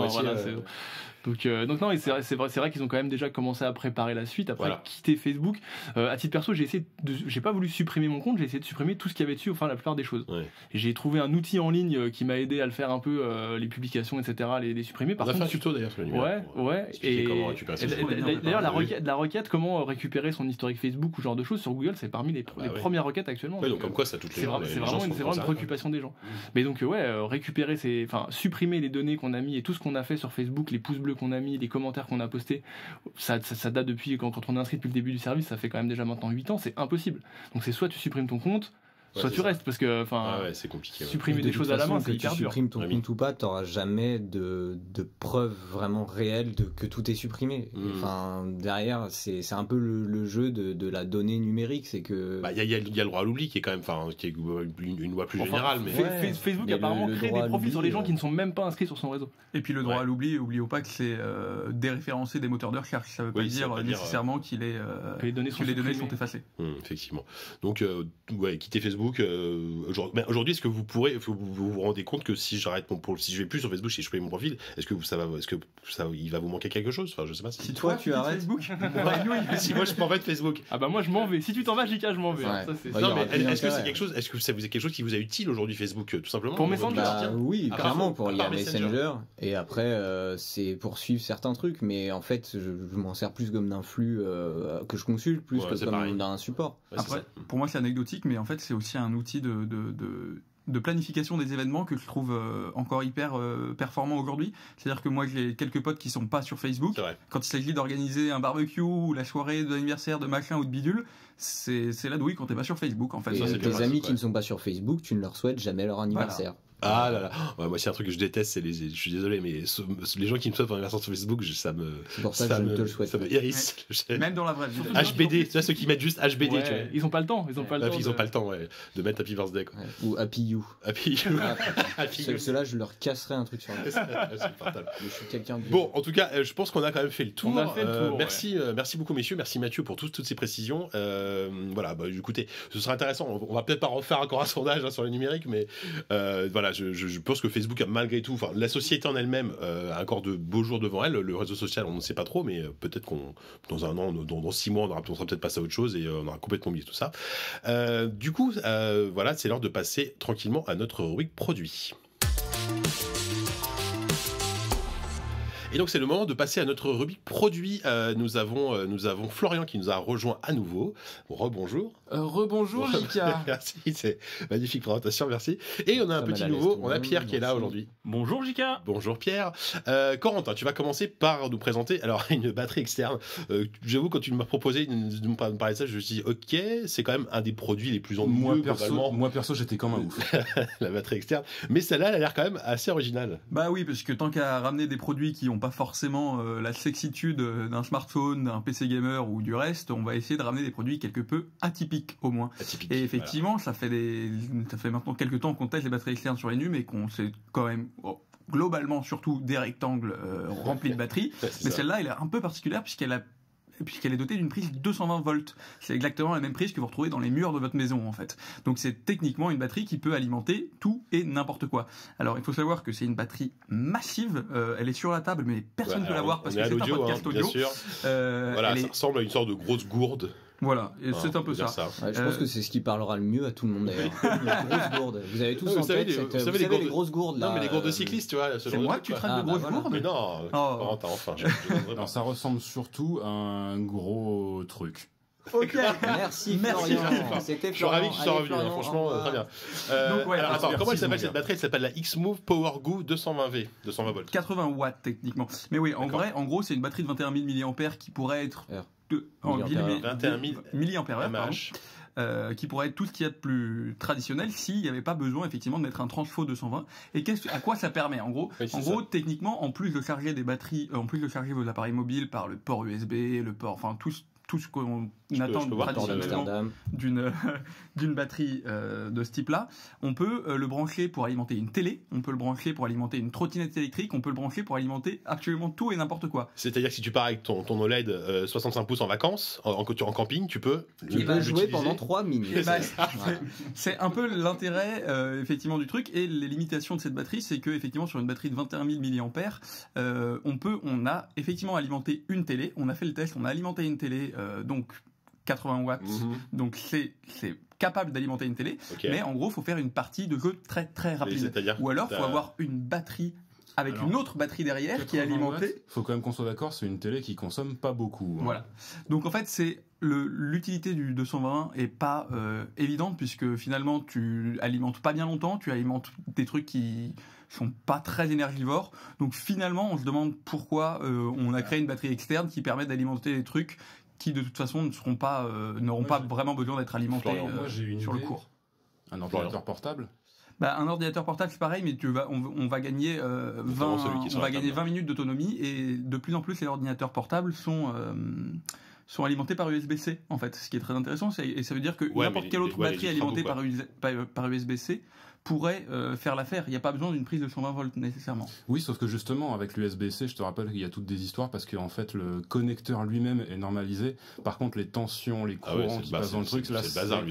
Donc non, et c'est vrai qu'ils ont quand même déjà commencé à préparer la suite après quitter Facebook. À titre perso, j'ai pas voulu supprimer mon compte, j'ai essayé de supprimer tout ce qu'il y avait dessus, enfin la plupart des choses. Et j'ai trouvé un outil en ligne qui m'a aidé à le faire un peu, les publications, etc., les supprimer. Par contre, un tuto d'ailleurs sur l'univers. Et d'ailleurs la requête comment récupérer son historique Facebook ou ce genre de choses sur Google, c'est parmi les premières requêtes actuellement. Donc comme quoi ça touche les gens. C'est vraiment une préoccupation des gens. Mais donc récupérer supprimer les données qu'on a mis et tout ce qu'on a fait sur Facebook, les pouces bleus qu'on a mis, les commentaires qu'on a postés, ça date depuis quand on est inscrit depuis le début du service, ça fait quand même déjà maintenant 8 ans, c'est impossible. Donc c'est soit tu supprimes ton compte, soit tu restes, parce que c'est compliqué. Supprimer des choses à la main, c'est hyper dur. Que tu supprimes ton compte ou pas, t'auras jamais de preuve vraiment réelle que tout est supprimé. Enfin, derrière, c'est un peu le jeu de la donnée numérique, c'est que. Il y a le droit à l'oubli qui est quand même, qui est une loi plus générale. Mais Facebook apparemment crée des profils sur les gens qui ne sont même pas inscrits sur son réseau. Et puis le droit à l'oubli, oublions pas que c'est déréférencé des moteurs de recherche. Ça veut pas dire nécessairement que les données sont effacées. Effectivement. Donc, quitter Facebook. Aujourd'hui, est-ce que vous vous rendez compte que si je vais plus sur Facebook, si je supprime mon profil, est-ce que il va vous manquer quelque chose? Enfin, je sais pas. Si toi tu arrêtes Facebook, si moi je m'en vais de Facebook. Ah bah moi je m'en vais. Si tu t'en vas, JK, je m'en vais. Non, mais est-ce que c'est quelque chose? Est-ce que ça vous est quelque chose qui vous est utile aujourd'hui, Facebook, tout simplement? Pour Messenger. Oui, clairement, il y a Messenger. Et après, c'est pour suivre certains trucs, mais en fait, je m'en sers plus comme d'un flux que je consulte, plus que comme d'un support. Après, pour moi, c'est anecdotique, mais en fait, c'est aussi un outil de planification des événements que je trouve encore hyper performant aujourd'hui. C'est-à-dire que moi, j'ai quelques potes qui sont pas sur Facebook. Quand il s'agit d'organiser un barbecue ou la soirée d'anniversaire de machin ou de bidule, c'est la douille quand t'es pas sur Facebook, en fait. Et tes amis qui ne sont pas sur Facebook, tu ne leur souhaites jamais leur anniversaire. Voilà. Ah là là, moi c'est un truc que je déteste, je suis désolé, mais les gens qui me souhaitent un anniversaire sur Facebook, c'est pour ça que je ne te le souhaite. Ça me hérisse. Même dans la vraie vie. HBD, tu vois, ceux qui mettent juste HBD, tu vois. Ils ont pas le temps, ils ont pas le temps, de mettre Happy Birthday, quoi. Ou Happy You. Happy You. Ceux-là, je leur casserai un truc sur la tête. Je suis quelqu'un de... Bon, en tout cas, je pense qu'on a quand même fait le tour. On a fait le tour. Merci beaucoup, messieurs. Merci Mathieu pour toutes ces précisions. Voilà, écoutez, ce sera intéressant. On va peut-être pas refaire encore un sondage sur le numérique, mais voilà, je pense que Facebook a malgré tout, la société en elle-même a encore de beaux jours devant elle. Le réseau social, on ne sait pas trop, mais peut-être qu'on dans un an, dans 6 mois, on sera peut-être passé à autre chose et on aura complètement oublié tout ça. Du coup, voilà, c'est l'heure de passer tranquillement à notre rubrique produit. Et donc c'est le moment de passer à notre rubrique produit. Nous avons Florian qui nous a rejoint à nouveau. Rebonjour. Rebonjour Jika. Merci, c'est magnifique présentation, merci. Et on a un petit nouveau, on a Pierre qui est là aujourd'hui. Bonjour Jika. Bonjour Pierre. Corentin, tu vas commencer par nous présenter alors une batterie externe. J'avoue, quand tu m'as proposé de me parler de ça, je me suis dit ok, c'est quand même un des produits les plus ennuyeux globalement. Moi perso, j'étais comme un ouf. La batterie externe. Mais celle-là, elle a l'air quand même assez originale. Bah oui, parce que tant qu'à ramener des produits qui ont pas forcément la sexitude d'un smartphone, d'un PC gamer ou du reste, on va essayer de ramener des produits quelque peu atypiques au moins. Et effectivement, voilà. ça fait maintenant quelques temps qu'on teste les batteries externes sur les NUM et qu'on sait quand même globalement surtout des rectangles remplis de batteries. Mais celle-là, elle est un peu particulière puisqu'elle est dotée d'une prise 220 volts. C'est exactement la même prise que vous retrouvez dans les murs de votre maison, en fait. Donc c'est techniquement une batterie qui peut alimenter tout et n'importe quoi. Alors il faut savoir que c'est une batterie massive, elle est sur la table, mais personne ne peut la voir parce que c'est un podcast audio. Bien sûr. Voilà, ça ressemble à une sorte de grosse gourde. Voilà, et c'est un peu ça. Ouais, je pense que c'est ce qui parlera le mieux à tout le monde d'ailleurs. La grosse gourde. Vous avez tous en tête les grosses gourdes là. Non, mais les gourdes de cyclistes, tu vois. C'est moi que tu traites de grosses gourdes. Mais non, enfin. Non, ça ressemble surtout à un gros truc. Ok, merci Florian. C'était Florian. Je suis ravi que tu sois revenu, franchement, très bien. Donc, alors, attends, comment elle s'appelle cette batterie? Elle s'appelle la X-Move PowerGo 220V, 220 volts. 80 watts techniquement. Mais oui, en gros, c'est une batterie de 21 000 mAh qui pourrait être 21 000 mAh, qui pourrait être tout ce qu'il y a de plus traditionnel s'il n'y avait pas besoin effectivement de mettre un transfo 220. Et à quoi ça permet en gros? Techniquement, en plus de charger des batteries, en plus de charger vos appareils mobiles par le port USB, le port, enfin tout ce qu'on attend traditionnellement d'une batterie de ce type-là, on peut le brancher pour alimenter une télé, on peut le brancher pour alimenter une trottinette électrique, on peut le brancher pour alimenter absolument tout et n'importe quoi. C'est-à-dire que si tu pars avec ton OLED 65 pouces en vacances, en camping, tu peux... Il va jouer pendant 3 minutes. C'est un peu l'intérêt effectivement du truc, et les limitations de cette batterie, c'est que effectivement sur une batterie de 21 000 mAh, on a effectivement alimenté une télé, on a fait le test, on a alimenté une télé donc 80 watts, donc c'est capable d'alimenter une télé, mais en gros, faut faire une partie de jeu très très rapide. Ou alors, faut avoir une batterie avec une autre batterie derrière qui est alimentée. Faut quand même qu'on soit d'accord, c'est une télé qui consomme pas beaucoup. Hein. Voilà. Donc en fait, c'est l'utilité du 220 est pas évidente puisque finalement, tu alimentes pas bien longtemps, tu alimentes des trucs qui sont pas très énergivores. Donc finalement, on se demande pourquoi on a créé une batterie externe qui permet d'alimenter des trucs qui de toute façon n'auront pas vraiment besoin d'être alimentés sur le court. Un ordinateur portable. Un ordinateur portable, c'est pareil, mais on va gagner 20 minutes d'autonomie, et de plus en plus les ordinateurs portables sont alimentés par USB-C, en fait. Ce qui est très intéressant, et ça veut dire que n'importe quelle autre batterie alimentée par USB-C pourrait faire l'affaire. Il n'y a pas besoin d'une prise de 120 volts nécessairement. Oui, sauf que justement, avec l'USB-C, je te rappelle qu'il y a toutes des histoires parce qu'en fait, le connecteur lui-même est normalisé. Par contre, les tensions, les courants qui passent dans le truc, là, c'est un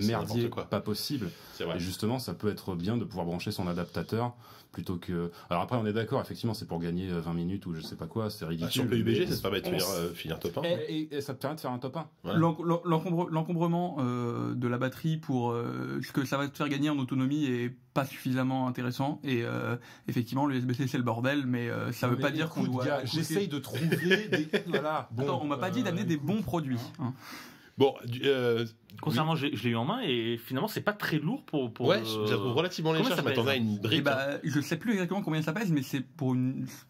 merdier pas possible. Et justement, ça peut être bien de pouvoir brancher son adaptateur plutôt que... Alors après, on est d'accord, effectivement, c'est pour gagner 20 minutes ou je sais pas quoi, c'est ridicule. Sur PUBG, ça te permet de finir top 1. Et ça te permet de faire un top 1. Voilà. L'encombrement de la batterie pour ce que ça va te faire gagner en autonomie est pas suffisamment intéressant, et effectivement l'USB-C c'est le bordel, mais ça veut pas dire qu'on doit... J'essaye de trouver des... Voilà. Bon, attends, on m'a pas dit d'amener des bons produits. Hein. Bon, concernant, je l'ai eu en main et finalement c'est pas très lourd pour ouais, je la trouve relativement légère. Je m'attendais à une brique. Je sais plus exactement combien ça pèse, mais c'est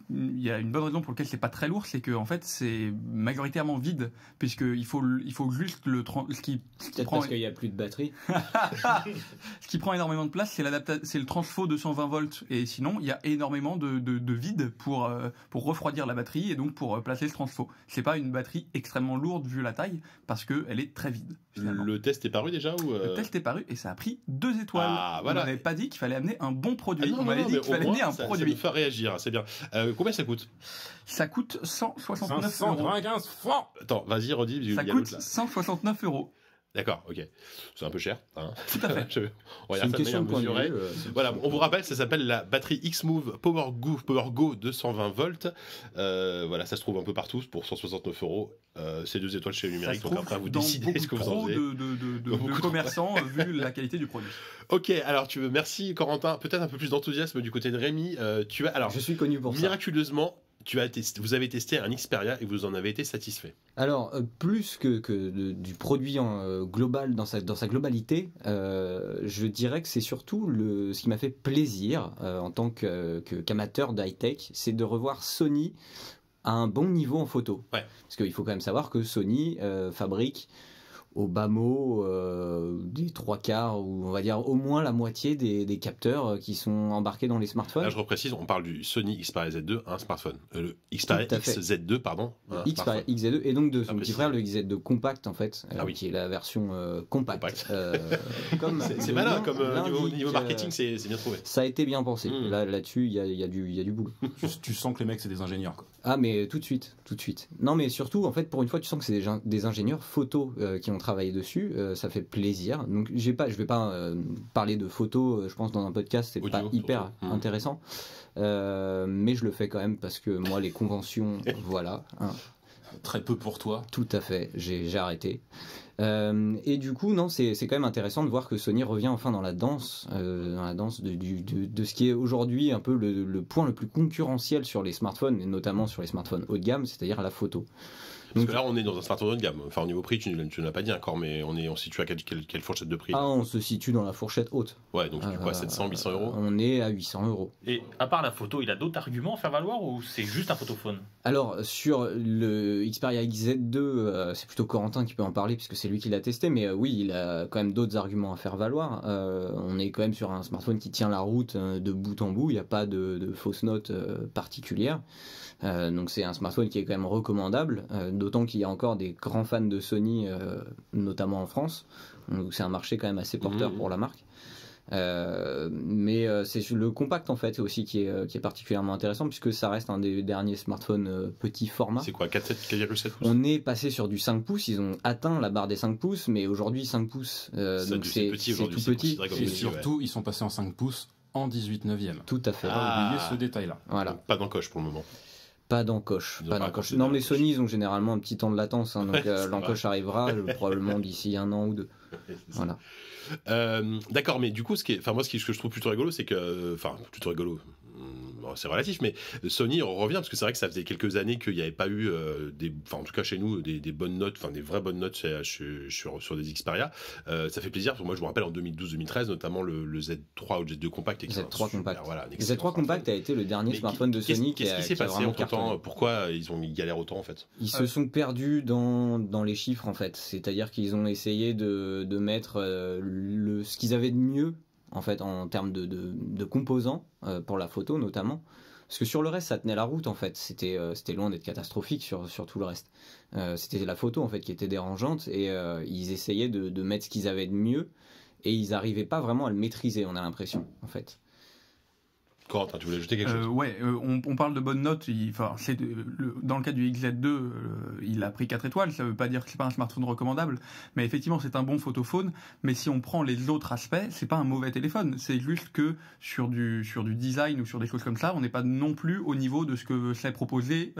il y a une bonne raison pour laquelle c'est pas très lourd, c'est que en fait c'est majoritairement vide, puisque il faut juste ce qui peut-être prend... parce qu'il y a plus de batterie. Ce qui prend énormément de place, c'est le transfo de 120 volts, et sinon il y a énormément de vide pour refroidir la batterie et donc pour placer ce transfo. C'est pas une batterie extrêmement lourde vu la taille, parce que elle est très vide. Le test est paru déjà ou Le test est paru et ça a pris 2 étoiles. Voilà. On m'avait pas dit qu'il fallait amener un bon produit. On m'avait dit qu'il fallait amener un produit. Ça me fait réagir, c'est bien. Combien ça coûte ? Ça coûte 169 €. 595 francs. Attends, vas-y, redis. Ça coûte 169 €. D'accord, ok. C'est un peu cher. Hein. Tout à fait. On va dire ça de manière mesurée. Voilà, on vous rappelle, ça s'appelle la batterie X-Move PowerGo 220 volts. Voilà, ça se trouve un peu partout pour 169 €. C'est 2 étoiles chez le numérique, donc après vous décidez ce que vous en faites. De commerçants vu la qualité du produit. Ok, alors merci Corentin. Peut-être un peu plus d'enthousiasme du côté de Rémi. Je suis connu pour miraculeusement, vous avez testé un Xperia et vous en avez été satisfait. Alors, plus que du produit global dans sa globalité, je dirais que c'est surtout ce qui m'a fait plaisir en tant qu'amateur d'high-tech, c'est de revoir Sony à un bon niveau en photo. Ouais. Parce qu'il faut quand même savoir que Sony fabrique au bas mot des 3/4 ou on va dire au moins la moitié des capteurs qui sont embarqués dans les smartphones. Là je reprécise, on parle du Sony Xperia Z2, un smartphone. Le Xperia XZ2, pardon. Xperia XZ2 et donc de son petit frère le XZ2 compact en fait, qui est la version compacte. C'est malin comme niveau marketing, c'est bien trouvé. Ça a été bien pensé. Là-dessus, il y a du boulot. Tu sens que les mecs c'est des ingénieurs quoi. Ah mais tout de suite. Non mais surtout en fait pour une fois tu sens que c'est des ingénieurs photos qui ont travaillé dessus, ça fait plaisir. Donc je vais pas parler de photos, je pense dans un podcast c'est pas hyper intéressant, mais je le fais quand même parce que moi les conventions voilà. Très peu pour toi. Tout à fait, j'ai arrêté. Et du coup, non, c'est quand même intéressant de voir que Sony revient enfin dans la danse de ce qui est aujourd'hui un peu le point le plus concurrentiel sur les smartphones, et notamment sur les smartphones haut de gamme, c'est-à-dire la photo. Parce que là, on est dans un smartphone haut de gamme. Enfin, au niveau prix, tu ne l'as pas dit encore, mais on se situe à quelle fourchette de prix là ? On se situe dans la fourchette haute. Ouais, donc du coup, à 700, 800 €. On est à 800 €. Et à part la photo, il a d'autres arguments à faire valoir ou c'est juste un photophone ? Alors, sur le Xperia XZ2, c'est plutôt Corentin qui peut en parler puisque c'est lui qui l'a testé, mais oui, il a quand même d'autres arguments à faire valoir. On est quand même sur un smartphone qui tient la route de bout en bout, il n'y a pas de fausses notes particulières. Donc c'est un smartphone qui est quand même recommandable, d'autant qu'il y a encore des grands fans de Sony, notamment en France. Donc c'est un marché quand même assez porteur pour la marque. Mais c'est le compact en fait aussi qui est particulièrement intéressant puisque ça reste un des derniers smartphones petit format. C'est quoi, 4,7 pouces ? On est passé sur du 5 pouces, ils ont atteint la barre des 5 pouces, mais aujourd'hui 5 pouces, donc c'est tout petit. Et surtout, ils sont passés en 5 pouces en 18/9. Tout à fait. Pas oublier ce détail-là. Voilà. Donc, pas d'encoche pour le moment. Pas d'encoche. Non, mais Sony, ils ont généralement un petit temps de latence, donc l'encoche arrivera probablement d'ici 1 an ou 2. Voilà. D'accord, mais du coup, ce que je trouve plutôt rigolo, c'est que, plutôt rigolo. bon, c'est relatif, mais Sony revient parce que c'est vrai que ça faisait quelques années qu'il n'y avait pas eu enfin en tout cas chez nous des bonnes notes, enfin des vraies bonnes notes sur des Xperia. Ça fait plaisir parce que moi je me rappelle en 2012-2013 notamment le Z3 ou le Z2 Compact. Z3 Compact. Voilà, le Z3 Compact a été le dernier smartphone de Sony qui s'est passé entre temps. Pourquoi ils galèrent autant en fait? Ils se sont perdus dans les chiffres en fait, c'est-à-dire qu'ils ont essayé de mettre ce qu'ils avaient de mieux en fait en termes de composants pour la photo notamment, parce que sur le reste ça tenait la route en fait, c'était loin d'être catastrophique sur tout le reste, c'était la photo en fait qui était dérangeante et ils essayaient de mettre ce qu'ils avaient de mieux et ils n'arrivaient pas vraiment à le maîtriser, on a l'impression en fait. Corentin, tu voulais ajouter quelque chose? Ouais, on parle de bonnes notes. Dans le cas du XZ2, il a pris 4 étoiles. Ça veut pas dire que c'est pas un smartphone recommandable, mais effectivement, c'est un bon photophone. Mais si on prend les autres aspects, c'est pas un mauvais téléphone. C'est juste que sur du design ou sur des choses comme ça, on n'est pas non plus au niveau de ce que c'est proposé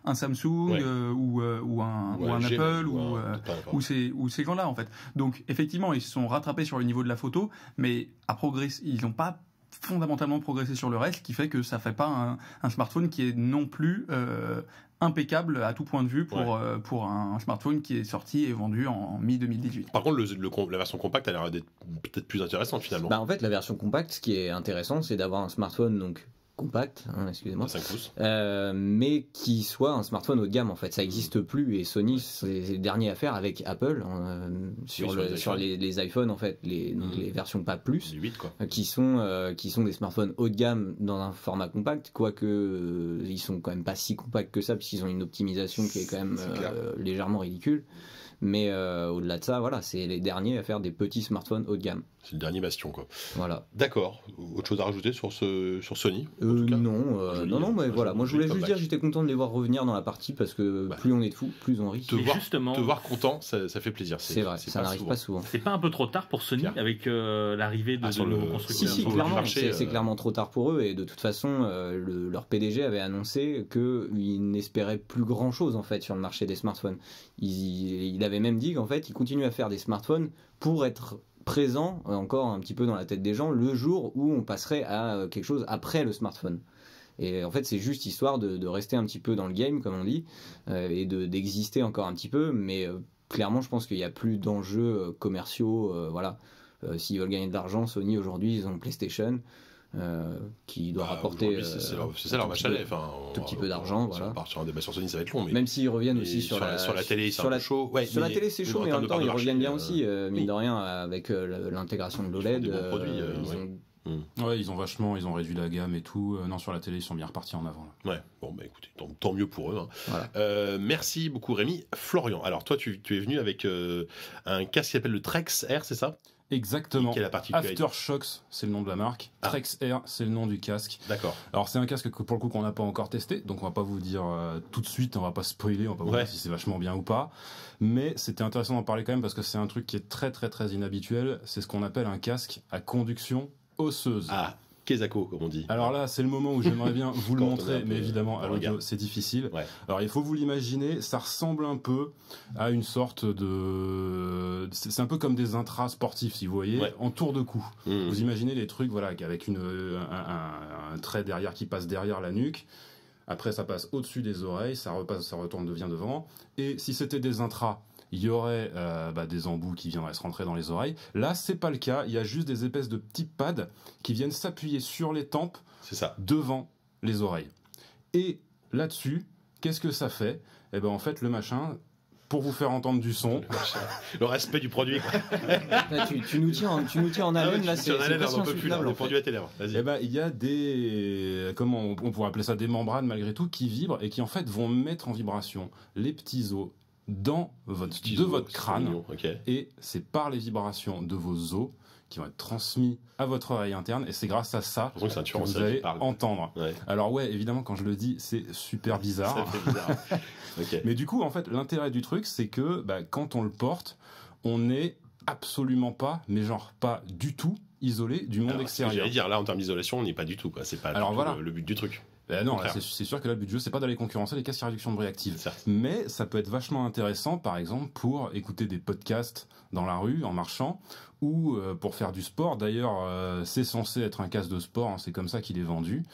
un Samsung ou un Apple ou ces gens-là en fait. Donc effectivement, ils se sont rattrapés sur le niveau de la photo, mais ils n'ont pas fondamentalement progressé sur le reste, qui fait que ça fait pas un smartphone qui est non plus impeccable à tout point de vue pour un smartphone qui est sorti et vendu en mi-2018. Par contre, la version compacte a l'air d'être peut-être plus intéressante finalement. En fait, la version compacte, ce qui est intéressant, c'est d'avoir un smartphone donc compact, excusez-moi, 5 pouces. Mais qui soit un smartphone haut de gamme en fait, ça n'existe plus et Sony c'est le dernier à faire avec Apple sur les iPhones en fait, donc les versions pas plus, 8, quoi. qui sont des smartphones haut de gamme dans un format compact, quoique ils sont quand même pas si compacts que ça puisqu'ils ont une optimisation qui est quand même légèrement ridicule. Mais au-delà de ça, voilà, c'est les derniers à faire des petits smartphones haut de gamme. C'est le dernier bastion, quoi. Voilà. D'accord. Autre chose à rajouter sur Sony? Non, mais voilà. Moi, je voulais juste dire, j'étais content de les voir revenir dans la partie parce que plus on est de fous, plus on rit. Te voir content, ça fait plaisir. C'est vrai, ça n'arrive pas souvent. C'est pas un peu trop tard pour Sony avec l'arrivée de nouveaux constructeurs? Si, clairement, c'est clairement trop tard pour eux et de toute façon, leur PDG avait annoncé qu'il n'espérait plus grand chose en fait sur le marché des smartphones. Il avait même dit qu'en fait, il continue à faire des smartphones pour être présent encore un petit peu dans la tête des gens le jour où on passerait à quelque chose après le smartphone. Et en fait, c'est juste histoire de rester un petit peu dans le game, comme on dit, et d'exister encore un petit peu. Mais clairement, je pense qu'il n'y a plus d'enjeux commerciaux. Voilà. S'ils veulent gagner de l'argent, Sony aujourd'hui, ils ont PlayStation. Qui doit rapporter c'est ça leur vache à lait, enfin tout petit peu d'argent, voilà. Si on part sur un débat sur Sony, ça va être long, mais même s'ils reviennent aussi sur la télé, c'est un peu chaud. Sur la télé, c'est chaud, mais en même temps ils reviennent bien aussi, mine de rien, avec l'intégration de l'OLED. Ils ont réduit la gamme et tout. Non, sur la télé, ils sont bien repartis en avant. Là. Ouais, bon, bah écoutez, tant mieux pour eux. Hein. Voilà. Merci beaucoup, Rémi. Florian, alors toi, tu es venu avec un casque qui s'appelle le Trex R, c'est ça? Exactement. Quelle est la particularité? Aftershocks, c'est le nom de la marque. Trex R, c'est le nom du casque. D'accord. Alors c'est un casque que pour le coup qu'on n'a pas encore testé, donc on va pas vous dire tout de suite, on va pas spoiler, on va pas vous dire si c'est vachement bien ou pas. Mais c'était intéressant d'en parler quand même parce que c'est un truc qui est très très très inhabituel. C'est ce qu'on appelle un casque à conduction osseuse. Ah. Kesako, comme on dit. Alors là, c'est le moment où j'aimerais bien vous le montrer, mais évidemment, à l'audio, c'est difficile. Ouais. Alors, il faut vous l'imaginer, ça ressemble un peu à une sorte de... C'est un peu comme des intras sportifs, si vous voyez, en tour de cou. Vous imaginez les trucs, voilà, avec un trait derrière qui passe derrière la nuque. Après, ça passe au-dessus des oreilles, ça repasse, ça retourne, devient devant. Et si c'était des intras, il y aurait des embouts qui viendraient se rentrer dans les oreilles. Là, c'est pas le cas. Il y a juste des espèces de petits pads qui viennent s'appuyer sur les tempes, devant les oreilles. Et là-dessus, qu'est-ce que ça fait? Eh ben, en fait, le machin, pour vous faire entendre du son, le respect du produit. Là, tu nous tiens en haleine. Là, c'est presque insoutenable. Le produit à tes lèvres. Eh ben, il y a des, comment on pourrait appeler ça, des membranes malgré tout qui vibrent et qui en fait vont mettre en vibration les petits os dans votre crâne, et c'est par les vibrations de vos os qui vont être transmis à votre oreille interne, et c'est grâce à ça que vous allez entendre. Alors évidemment, quand je le dis, c'est super bizarre. Ça fait bizarre. Mais du coup, en fait, l'intérêt du truc, c'est que quand on le porte, on n'est absolument pas, mais genre pas du tout isolé du monde extérieur. J'allais dire, là, en termes d'isolation, on n'est pas du tout, quoi. C'est pas le but du truc. Non, c'est sûr que là, le but du jeu, c'est pas d'aller concurrencer les casques à réduction de bruit active. Mais ça peut être vachement intéressant, par exemple, pour écouter des podcasts dans la rue, en marchant, ou pour faire du sport. D'ailleurs, c'est censé être un casque de sport, hein, c'est comme ça qu'il est vendu.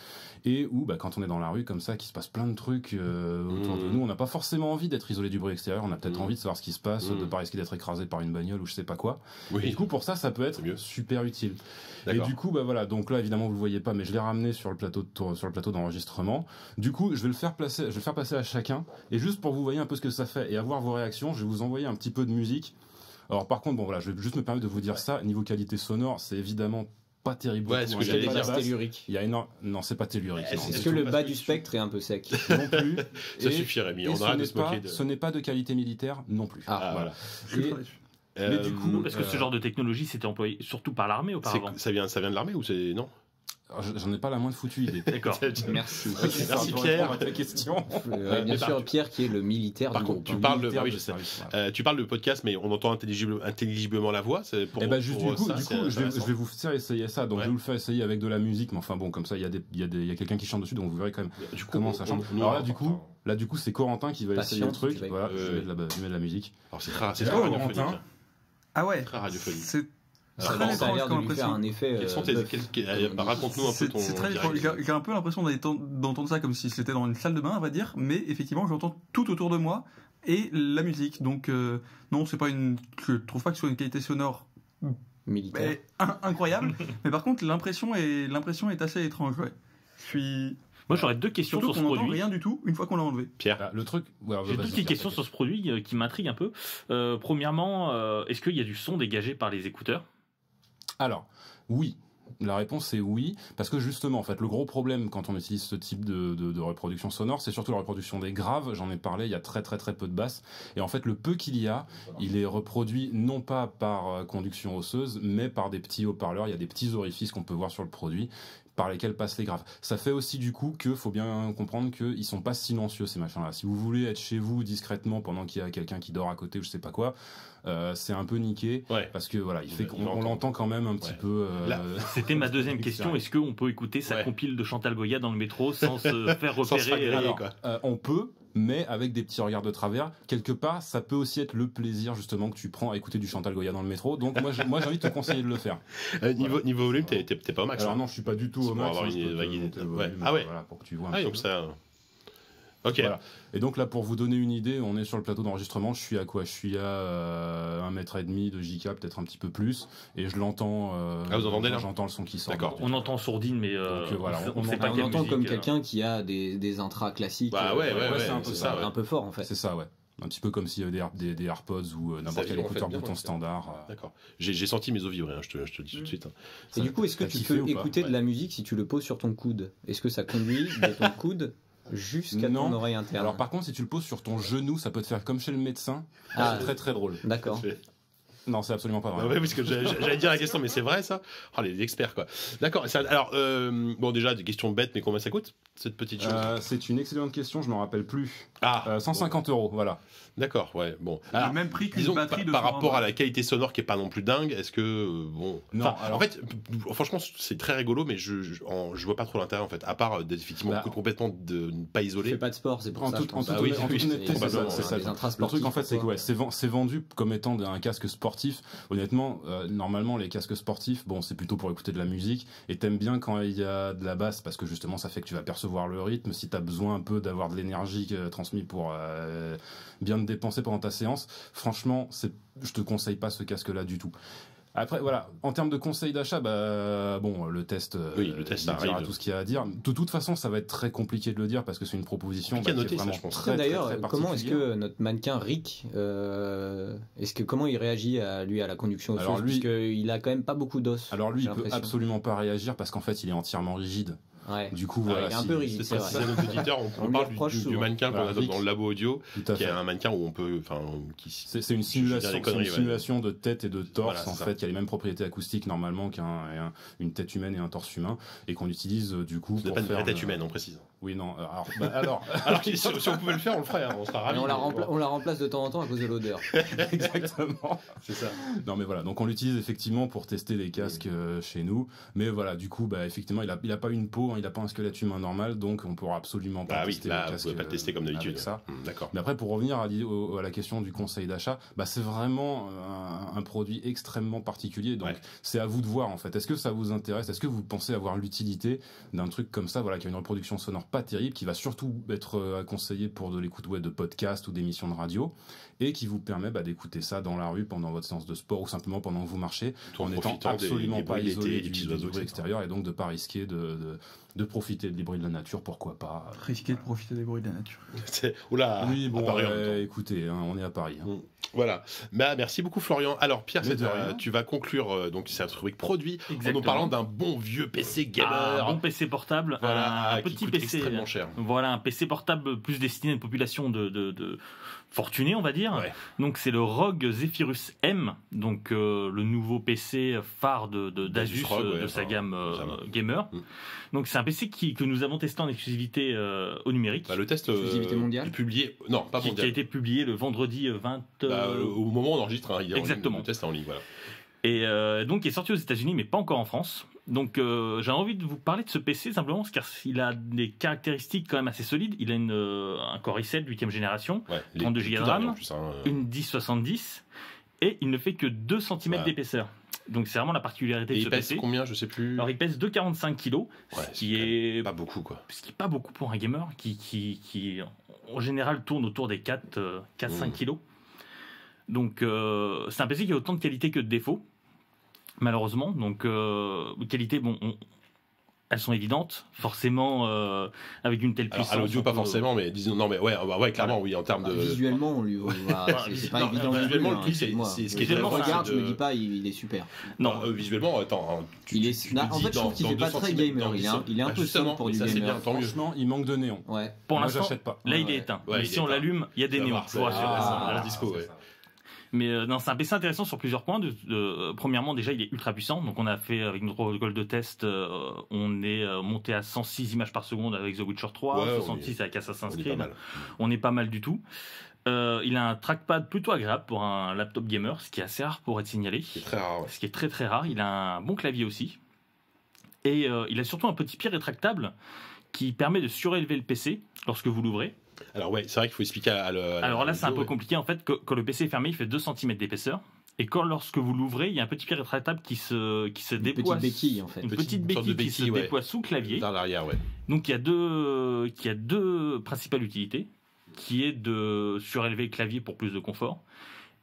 Et où, quand on est dans la rue comme ça, qu'il se passe plein de trucs autour de nous, on n'a pas forcément envie d'être isolé du bruit extérieur, on a peut-être envie de savoir ce qui se passe, de pas risquer d'être écrasé par une bagnole ou je sais pas quoi. Oui. Et du coup, pour ça peut être super utile. Et du coup, voilà, donc là, évidemment, vous le voyez pas, mais je l'ai ramené sur le plateau d'enregistrement. Du coup, je vais le faire passer à chacun. Et juste pour que vous voyez un peu ce que ça fait et avoir vos réactions, je vais vous envoyer un petit peu de musique. Alors, par contre, je vais juste me permettre de vous dire ça. Niveau qualité sonore, c'est évidemment pas terrible. Ouais, ce que j'allais dire. C'est tellurique. Il y a non, c'est pas tellurique. Est-ce que le bas du spectre est un peu sec? Non plus. Ça suffit, Rémi. On arrête de se moquer de... Ce n'est pas de qualité militaire non plus. Voilà. Mais du coup, est-ce que ce genre de technologie s'était employé surtout par l'armée auparavant? Ça vient de l'armée ou c'est non? J'en ai pas la moindre foutue idée. D'accord. Merci. Merci Pierre. Question. Bien sûr, Pierre qui est le militaire Par du contre, groupe. tu parles de service. tu parles de podcast, mais on entend intelligiblement la voix. C'est pour, juste du coup, je vais vous faire essayer ça. Donc je vais vous le faire essayer avec de la musique, mais enfin bon, comme ça, il y a quelqu'un qui chante dessus, donc vous verrez quand même comment ça chante. Alors là, du coup, c'est Corentin qui va essayer le truc. Voilà, je mets de la musique. Alors c'est très radiophonique. Ah ouais. Très radiophonique. Ça a l'air de lui faire un effet. Raconte-nous un peu ton. C'est très étrange. J'ai un peu l'impression d'entendre ça comme si c'était dans une salle de bain, à vrai dire, mais effectivement, j'entends tout autour de moi et la musique. Donc, non, c'est pas une. Je trouve pas que ce soit une qualité sonore militaire incroyable, mais par contre, l'impression est assez étrange. Ouais. Moi, j'aurais deux questions sur ce produit. On n'entend rien du tout une fois qu'on l'a enlevé. Pierre, le truc. J'ai deux petites questions sur ce produit qui m'intriguent un peu. Premièrement, est-ce qu'il y a du son dégagé par les écouteurs? Alors, oui. La réponse est oui, parce que justement, en fait, le gros problème quand on utilise ce type de reproduction sonore, c'est surtout la reproduction des graves. J'en ai parlé, il y a très très très peu de basses. Et en fait, le peu qu'il y a, il est reproduit non pas par conduction osseuse, mais par des petits haut-parleurs. Il y a des petits orifices qu'on peut voir sur le produit, par lesquels passent les graves. Ça fait aussi du coup que faut bien comprendre qu'ils sont pas silencieux ces machins-là. Si vous voulez être chez vous discrètement pendant qu'il y a quelqu'un qui dort à côté ou je sais pas quoi, c'est un peu niqué parce que voilà, il fait qu'on l'entend quand même un petit peu. C'était ma deuxième question. Est-ce qu'on peut écouter sa compile de Chantal Goya dans le métro sans se faire repérer? On peut. Mais avec des petits regards de travers, quelque part, ça peut aussi être le plaisir justement que tu prends à écouter du Chantal Goya dans le métro. Donc moi j'ai envie de te conseiller de le faire. Niveau volume, t'es pas au max. Alors non, je suis pas du tout au max. Voilà, pour que tu vois un donc peu. ça. Ok. Voilà. Et donc là, pour vous donner une idée, on est sur le plateau d'enregistrement. Je suis à quoi? Je suis à 1,5 m de JK, peut-être un petit peu plus. Et je l'entends. Vous entendez là? J'entends le son qui sort. D'accord. On entend sourdine, mais on entend comme quelqu'un qui a des intras classiques. C'est un peu fort en fait. C'est ça, ouais. Un petit peu comme s'il y avait des AirPods ou n'importe quel écouteur bouton standard. D'accord. J'ai senti mes os vibrer, je te le dis tout de suite. Et du coup, est-ce que tu peux écouter de la musique si tu le poses sur ton coude? Est-ce que ça conduit de ton coude jusqu'à ton oreille interne? Alors par contre, si tu le poses sur ton genou, ça peut te faire comme chez le médecin. C'est très très drôle. D'accord. Non, c'est absolument pas vrai. Oui, parce que j'allais dire la question, mais c'est vrai ça? Oh, les experts quoi. D'accord. Alors, bon, déjà, des questions bêtes, mais combien ça coûte cette petite chose? C'est une excellente question, je m'en rappelle plus. 150 €, voilà. D'accord, ouais, bon. Le même prix qu'une batterie de par rapport à la qualité sonore qui est pas non plus dingue, est-ce que bon. Non, en fait, franchement, c'est très rigolo, mais je vois pas trop l'intérêt en fait, à part d'être effectivement complètement pas isolé. Je fais pas de sport, c'est pour ça. En toute honnêteté, c'est ça. Le truc en fait, c'est que c'est vendu comme étant un casque sportif. Honnêtement, normalement, les casques sportifs, bon, c'est plutôt pour écouter de la musique. Et t'aimes bien quand il y a de la basse parce que justement, ça fait que tu vas percevoir le rythme. Si t'as besoin un peu d'avoir de l'énergie transmise pour bien te dépenser pendant ta séance, franchement, je te conseille pas ce casque-là du tout. Après, voilà, en termes de conseils d'achat, bon, le test dira tout ce qu'il y a à dire. De toute façon, ça va être très compliqué de le dire parce que c'est une proposition qui est vraiment très d'ailleurs, très comment est-ce que notre mannequin Rick, comment il réagit à la conduction osseuse? Alors lui, puisqu'il a quand même pas beaucoup d'os. Alors lui, il peut absolument pas réagir parce qu'en fait, il est entièrement rigide. Ouais. Du coup, voilà, il est un peu rigide. C'est ça, nos auditeurs, on parle du mannequin qu'on a dans le labo audio, qui est un mannequin où on peut, c'est une simulation de tête et de torse en fait, qui a les mêmes propriétés acoustiques normalement qu'une tête humaine et un torse humain, et qu'on utilise du coup pour faire. C'est pas une vraie tête humaine, on précise. Oui, non. Alors si on pouvait le faire, on le ferait. On sera ravis. On la remplace de temps en temps à cause de l'odeur. Exactement. C'est ça. Non, mais voilà. Donc on l'utilise effectivement pour tester les casques chez nous. Mais voilà, du coup, effectivement, il a pas une peau. il a pas un squelette humain normal, donc on pourra absolument pas tester le casque. Vous pouvez pas le tester comme d'habitude. Avec ça. D'accord. Mais après, pour revenir à la question du conseil d'achat, c'est vraiment un produit extrêmement particulier. Donc, c'est à vous de voir en fait. Est-ce que ça vous intéresse? Est-ce que vous pensez avoir l'utilité d'un truc comme ça, qui a une reproduction sonore pas terrible, qui va surtout être conseillé pour de l'écoute de podcast ou d'émissions de radio, et qui vous permet d'écouter ça dans la rue pendant votre séance de sport ou simplement pendant que vous marchez, en étant absolument pas isolé du bruit extérieur, et donc de pas risquer de profiter des bruits de la nature, pourquoi pas. Risquer de profiter des bruits de la nature. Oula, oui, bon, Paris, écoutez, on est à Paris. Voilà. Merci beaucoup, Florian. Alors, Pierre, tu vas conclure donc cette rubrique produit en nous parlant d'un bon vieux PC gamer. Un bon PC portable, un petit PC extrêmement cher. Voilà, un PC portable plus destiné à une population de fortunés, on va dire. Ouais. Donc c'est le ROG Zephyrus M, donc le nouveau PC phare d'Asus de sa gamme gamer. Donc c'est un PC que nous avons testé en exclusivité au numérique. Le test exclusivité mondiale publié, non pas mondial, qui a été publié le vendredi 20. Au moment où on enregistre, il y a exactement. Le test en ligne, voilà. Et donc il est sorti aux États-Unis, mais pas encore en France. Donc j'ai envie de vous parler de ce PC simplement car il a des caractéristiques quand même assez solides. Il a un Core i7 8e génération, 32 Go de RAM, une 1070 et il ne fait que 2 cm d'épaisseur. Donc c'est vraiment la particularité de ce PC. Il pèse combien, je sais plus. Alors il pèse 2,45 kg, ce qui est pas beaucoup quoi. Ce qui est pas beaucoup pour un gamer qui en général tourne autour des 4-5 kg. Donc c'est un PC qui a autant de qualité que de défauts. Malheureusement, donc qualité, elles sont évidentes, forcément avec une telle puissance. À l'audio pas forcément, mais disons clairement oui en termes de. Visuellement, c'est pas évident. Visuellement, le truc c'est ce qui est je regarde, je me dis pas, il est super. Non, visuellement, attends. En fait, je trouve qu'il fait pas très gamer. Il est un peu sombre pour du gamer. Franchement, il manque de néon. Pour l'instant, j'achète pas. Là, il est éteint. Mais si on l'allume, il y a des néons. Je vous rassure. Disco, ouais. Mais c'est un PC intéressant sur plusieurs points. Premièrement, déjà, il est ultra puissant. Donc, on a fait avec notre protocole de test, on est monté à 106 images par seconde avec The Witcher 3, 66 avec Assassin's Creed. On est pas mal du tout. Il a un trackpad plutôt agréable pour un laptop gamer, ce qui est assez rare pour être signalé. C'est très rare. Ce qui est très très rare. Il a un bon clavier aussi. Et il a surtout un petit pied rétractable qui permet de surélever le PC lorsque vous l'ouvrez. Alors c'est vrai qu'il faut expliquer alors là, c'est un peu compliqué en fait. Quand le PC est fermé, il fait 2 cm d'épaisseur. Et lorsque vous l'ouvrez, il y a un petit pied rétractable qui se déploie. Une petite béquille en fait. Une petite béquille qui se déploie sous le clavier. Vers l'arrière, ouais. Donc il y a deux principales utilités, qui est de surélever le clavier pour plus de confort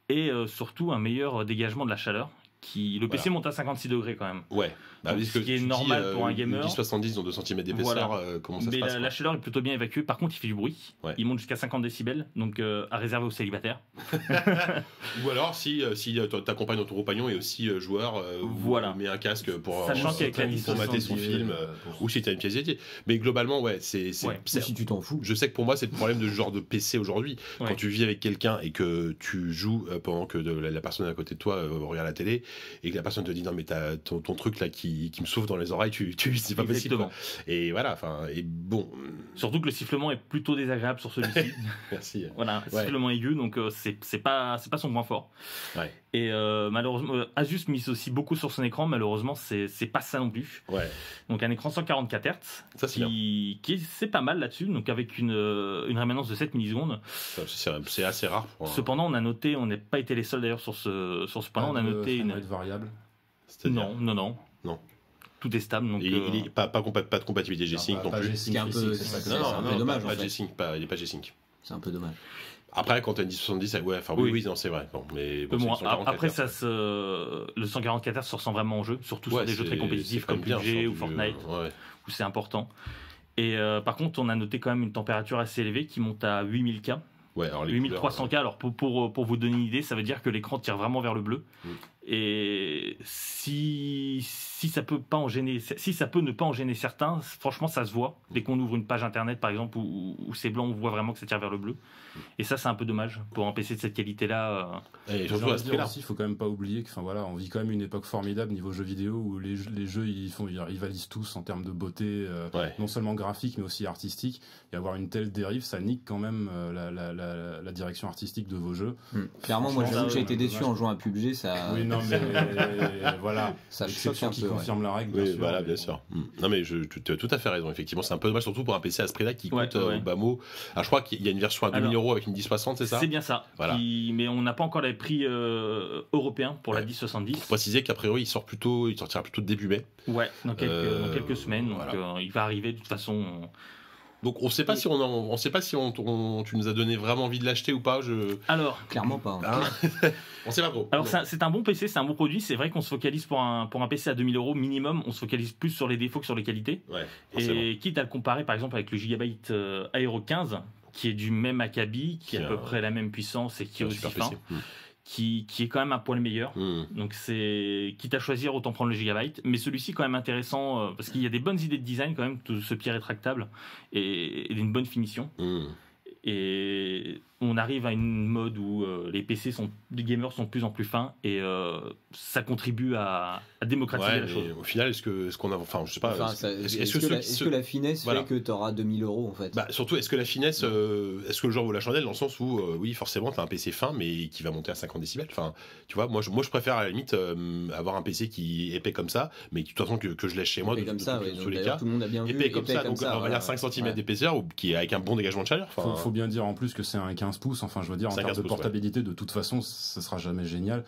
et surtout un meilleur dégagement de la chaleur. Le PC monte à 56 degrés quand même. Ouais. Ce qui est normal pour un gamer. 10-70 dans 2 cm d'épaisseur, comment ça se passe? Mais la chaleur est plutôt bien évacuée. Par contre, il fait du bruit. Ouais. Il monte jusqu'à 50 décibels, donc à réserver aux célibataires. Ou alors, si ta compagne ou ton compagnon est aussi joueur, met un casque pour mater son film, ou si tu as une pièce dédiée. Mais globalement, si tu t'en fous. Je sais que pour moi, c'est le problème de ce genre de PC aujourd'hui. Quand tu vis avec quelqu'un et que tu joues pendant que la personne à côté de toi regarde la télé, et que la personne te dit non mais t'as ton truc là qui me souffle dans les oreilles, c'est pas possible quoi. Et voilà, et bon, surtout que le sifflement est plutôt désagréable sur celui-ci. Merci. Voilà, sifflement aigu, donc c'est pas son point fort. Ouais. Et malheureusement, Asus mise aussi beaucoup sur son écran. Malheureusement, c'est pas ça non plus. Ouais. Donc un écran 144 Hz, ça c'est pas mal là-dessus. Donc avec une rémanence de 7 millisecondes. C'est assez rare. Cependant, on a noté, on n'a pas été les seuls d'ailleurs sur ce point-là. On a noté une variable. Non. Tout est stable. Donc, il n'est pas de compatibilité G-Sync non plus. C'est un peu dommage. Pas G-Sync, il n'est pas G-Sync. C'est un peu dommage. Après, quand tu as une 1070, oui, non, c'est vrai. Après, le 144 Hz se ressent vraiment en jeu, surtout sur des jeux très compétitifs comme PUBG ou Fortnite, où c'est important. Et par contre, on a noté quand même une température assez élevée qui monte à 8000K. 8300K. Alors pour vous donner une idée, ça veut dire que l'écran tire vraiment vers le bleu. Et si ça peut ne pas en gêner certains, franchement ça se voit. Dès qu'on ouvre une page internet par exemple où c'est blanc, on voit vraiment que ça tire vers le bleu. Et ça c'est un peu dommage pour un PC de cette qualité-là. Et surtout à ce prix-là, il faut quand même pas oublier que, on vit quand même une époque formidable niveau jeux vidéo où les jeux ils rivalisent tous en termes de beauté, non seulement graphique mais aussi artistique. Et avoir une telle dérive, ça nique quand même la direction artistique de vos jeux. Clairement, moi j'avoue que j'ai été déçu en jouant à PUBG. Ça... Oui, non, mais voilà. Ça choque un peu. Qui confirme la règle. Oui, voilà, bien sûr. Non, mais tu as tout à fait raison. Effectivement, c'est un peu dommage, surtout pour un PC à ce prix-là qui coûte au bas mot. Alors, je crois qu'il y a une version à 2000 € avec une 1060, c'est ça? C'est bien ça. Voilà. Mais on n'a pas encore les prix européens pour la 1070. Pour préciser qu'a priori, il sortira plutôt début mai. Ouais, dans quelques semaines. Donc, il va arriver de toute façon. Donc on sait pas si tu nous as donné vraiment envie de l'acheter ou pas. Alors clairement pas. On sait pas trop. Alors c'est un bon PC, c'est un bon produit. C'est vrai qu'on se focalise pour un PC à 2000 € minimum, on se focalise plus sur les défauts que sur les qualités. Ouais, et quitte à le comparer par exemple avec le Gigabyte Aero 15, qui est du même acabit, qui a à peu près la même puissance et qui est aussi fin. Qui est quand même un poil meilleur. Donc c'est quitte à choisir, autant prendre le Gigabyte. Mais celui-ci quand même intéressant parce qu'il y a des bonnes idées de design quand même, tout ce pied rétractable et d'une bonne finition. Et on arrive à une mode où les gamers sont de plus en plus fins et ça contribue à démocratiser la chose. Au final, est-ce qu'on a, enfin, je sais pas, est-ce que la finesse fait que tu auras 2000 € en fait? Surtout, est-ce que la finesse, est-ce que le genre vaut la chandelle dans le sens où, oui, forcément, tu as un PC fin, mais qui va monter à 50 décibels. Enfin, tu vois, moi, je préfère à la limite avoir un PC qui est épais comme ça, mais de toute façon que je laisse chez moi, tous les cas. Tout le monde a bien vu. Épais comme ça, donc on va dire 5 cm d'épaisseur, qui est avec un bon dégagement de chaleur. Faut bien dire en plus que c'est un 15 pouces. Enfin, je veux dire, en termes de portabilité, de toute façon, ce sera jamais génial.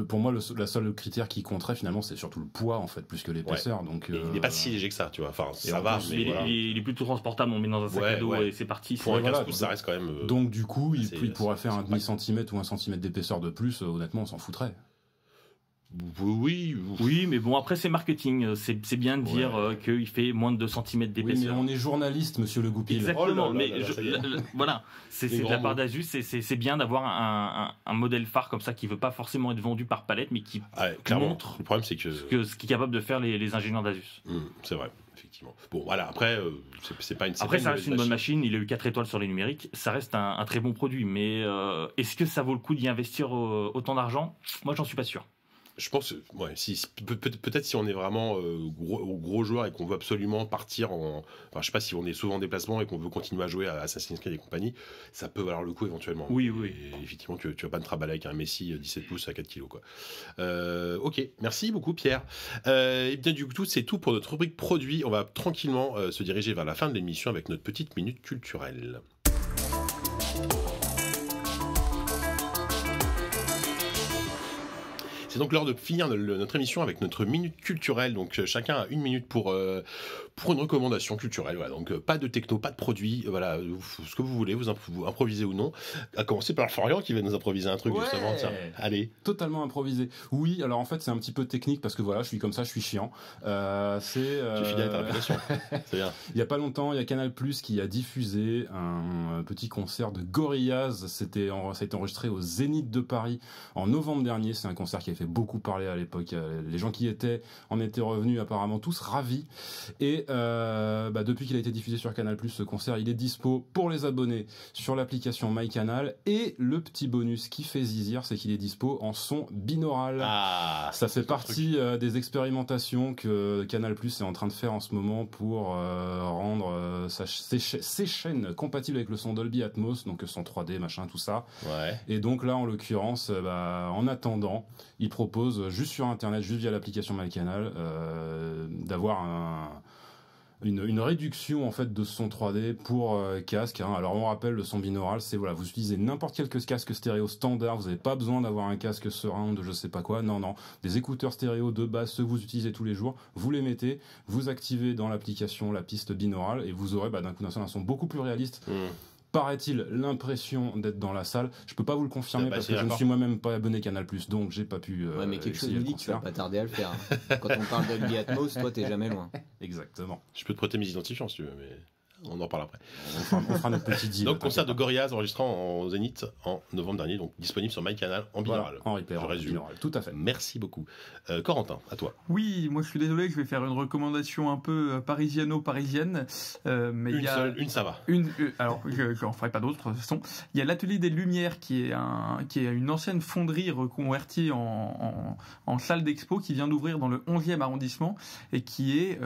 Pour moi, la seule critère qui compterait finalement, c'est surtout le poids, en fait, plus que l'épaisseur. Donc, il n'est pas si léger que ça, tu vois. Enfin, ça va. Il est plutôt transportable. On met dans un sac à dos et c'est parti. Pour un 15 pouces, ça reste quand même. Donc, du coup, il pourrait faire un demi-centimètre ou un centimètre d'épaisseur de plus. Honnêtement, on s'en foutrait. Oui, mais bon, après c'est marketing, c'est bien de dire qu'il fait moins de 2 cm d'épaisseur. Oui, mais on est journaliste, monsieur Le Goupil. Exactement, voilà, c'est de la part d'Asus, c'est bien d'avoir un modèle phare comme ça qui veut pas forcément être vendu par palette, mais qui montre le problème, c'est que ce qu'est capable de faire les ingénieurs d'Asus. C'est vrai. Effectivement. Bon, voilà, après, c'est pas une. Après, ça reste une bonne machine. Il a eu 4 étoiles sur les numériques. Ça reste un très bon produit. Mais est-ce que ça vaut le coup d'y investir autant d'argent? Moi, j'en suis pas sûr. Je pense, peut-être si on est vraiment gros joueur et qu'on veut absolument partir enfin, je sais pas, si on est souvent en déplacement et qu'on veut continuer à jouer à Assassin's Creed et compagnie, ça peut valoir le coup éventuellement. Oui. Et effectivement, tu vas pas te traballer avec un Messi 17 pouces à 4 kilos, quoi. Ok, merci beaucoup, Pierre. Et bien, du coup, c'est tout pour notre rubrique produit. On va tranquillement se diriger vers la fin de l'émission avec notre petite minute culturelle. C'est donc l'heure de finir notre émission avec notre minute culturelle. Donc chacun a 1 minute pour une recommandation culturelle. Voilà. Donc pas de techno, pas de produit. Voilà, ce que vous voulez, vous improvisez ou non. À commencer par Florian qui va nous improviser un truc justement. Tiens, allez. Totalement improvisé. Oui, alors en fait c'est un petit peu technique parce que voilà, je suis comme ça, je suis chiant. Tu es fidèle à ta réputation. C'est bien. Il y a pas longtemps, il y a Canal+ qui a diffusé un petit concert de Gorillaz. Ça a été enregistré au Zénith de Paris en novembre dernier. C'est un concert qui a fait beaucoup parler à l'époque. Les gens qui étaient en étaient revenus apparemment tous ravis. Et depuis qu'il a été diffusé sur Canal+, ce concert, il est dispo pour les abonnés sur l'application MyCanal. Et le petit bonus qui fait zizir, c'est qu'il est dispo en son binaural. Ça fait partie des expérimentations que Canal+ est en train de faire en ce moment pour rendre ses chaînes compatibles avec le son Dolby Atmos, donc son 3D, machin, tout ça. Ouais. Et donc là, en l'occurrence, en attendant, il propose juste sur Internet, juste via l'application MyCanal, d'avoir une réduction en fait de son 3D pour casque. Alors on rappelle, le son binaural, c'est voilà, vous utilisez n'importe quel casque stéréo standard, vous n'avez pas besoin d'avoir un casque surround, je sais pas quoi. Non, des écouteurs stéréo de base, ceux que vous utilisez tous les jours, vous les mettez, vous activez dans l'application la piste binaurale et vous aurez d'un coup un son beaucoup plus réaliste. Paraît-il, l'impression d'être dans la salle. Je peux pas vous le confirmer parce que je ne suis moi-même pas abonné Canal+, donc j'ai pas pu. Mais quelque chose me dit que tu vas pas tarder à le faire. Quand on parle Dolby Atmos, toi t'es jamais loin. Exactement. Je peux te prêter mes identifiants si tu veux, mais on en parle après. On fera notre petit deal. Donc concert de Gorillaz enregistré en Zénith en novembre dernier, donc disponible sur MyCanal en binaural. En replay, je résume. Binaural, tout à fait. Merci beaucoup. Corentin, à toi. Oui, moi je suis désolé, je vais faire une recommandation un peu parisienne. Mais une ça va. Alors je n'en ferai pas d'autres de toute façon. Il y a l'Atelier des Lumières qui est une ancienne fonderie reconvertie en salle d'expo qui vient d'ouvrir dans le 11e arrondissement et qui est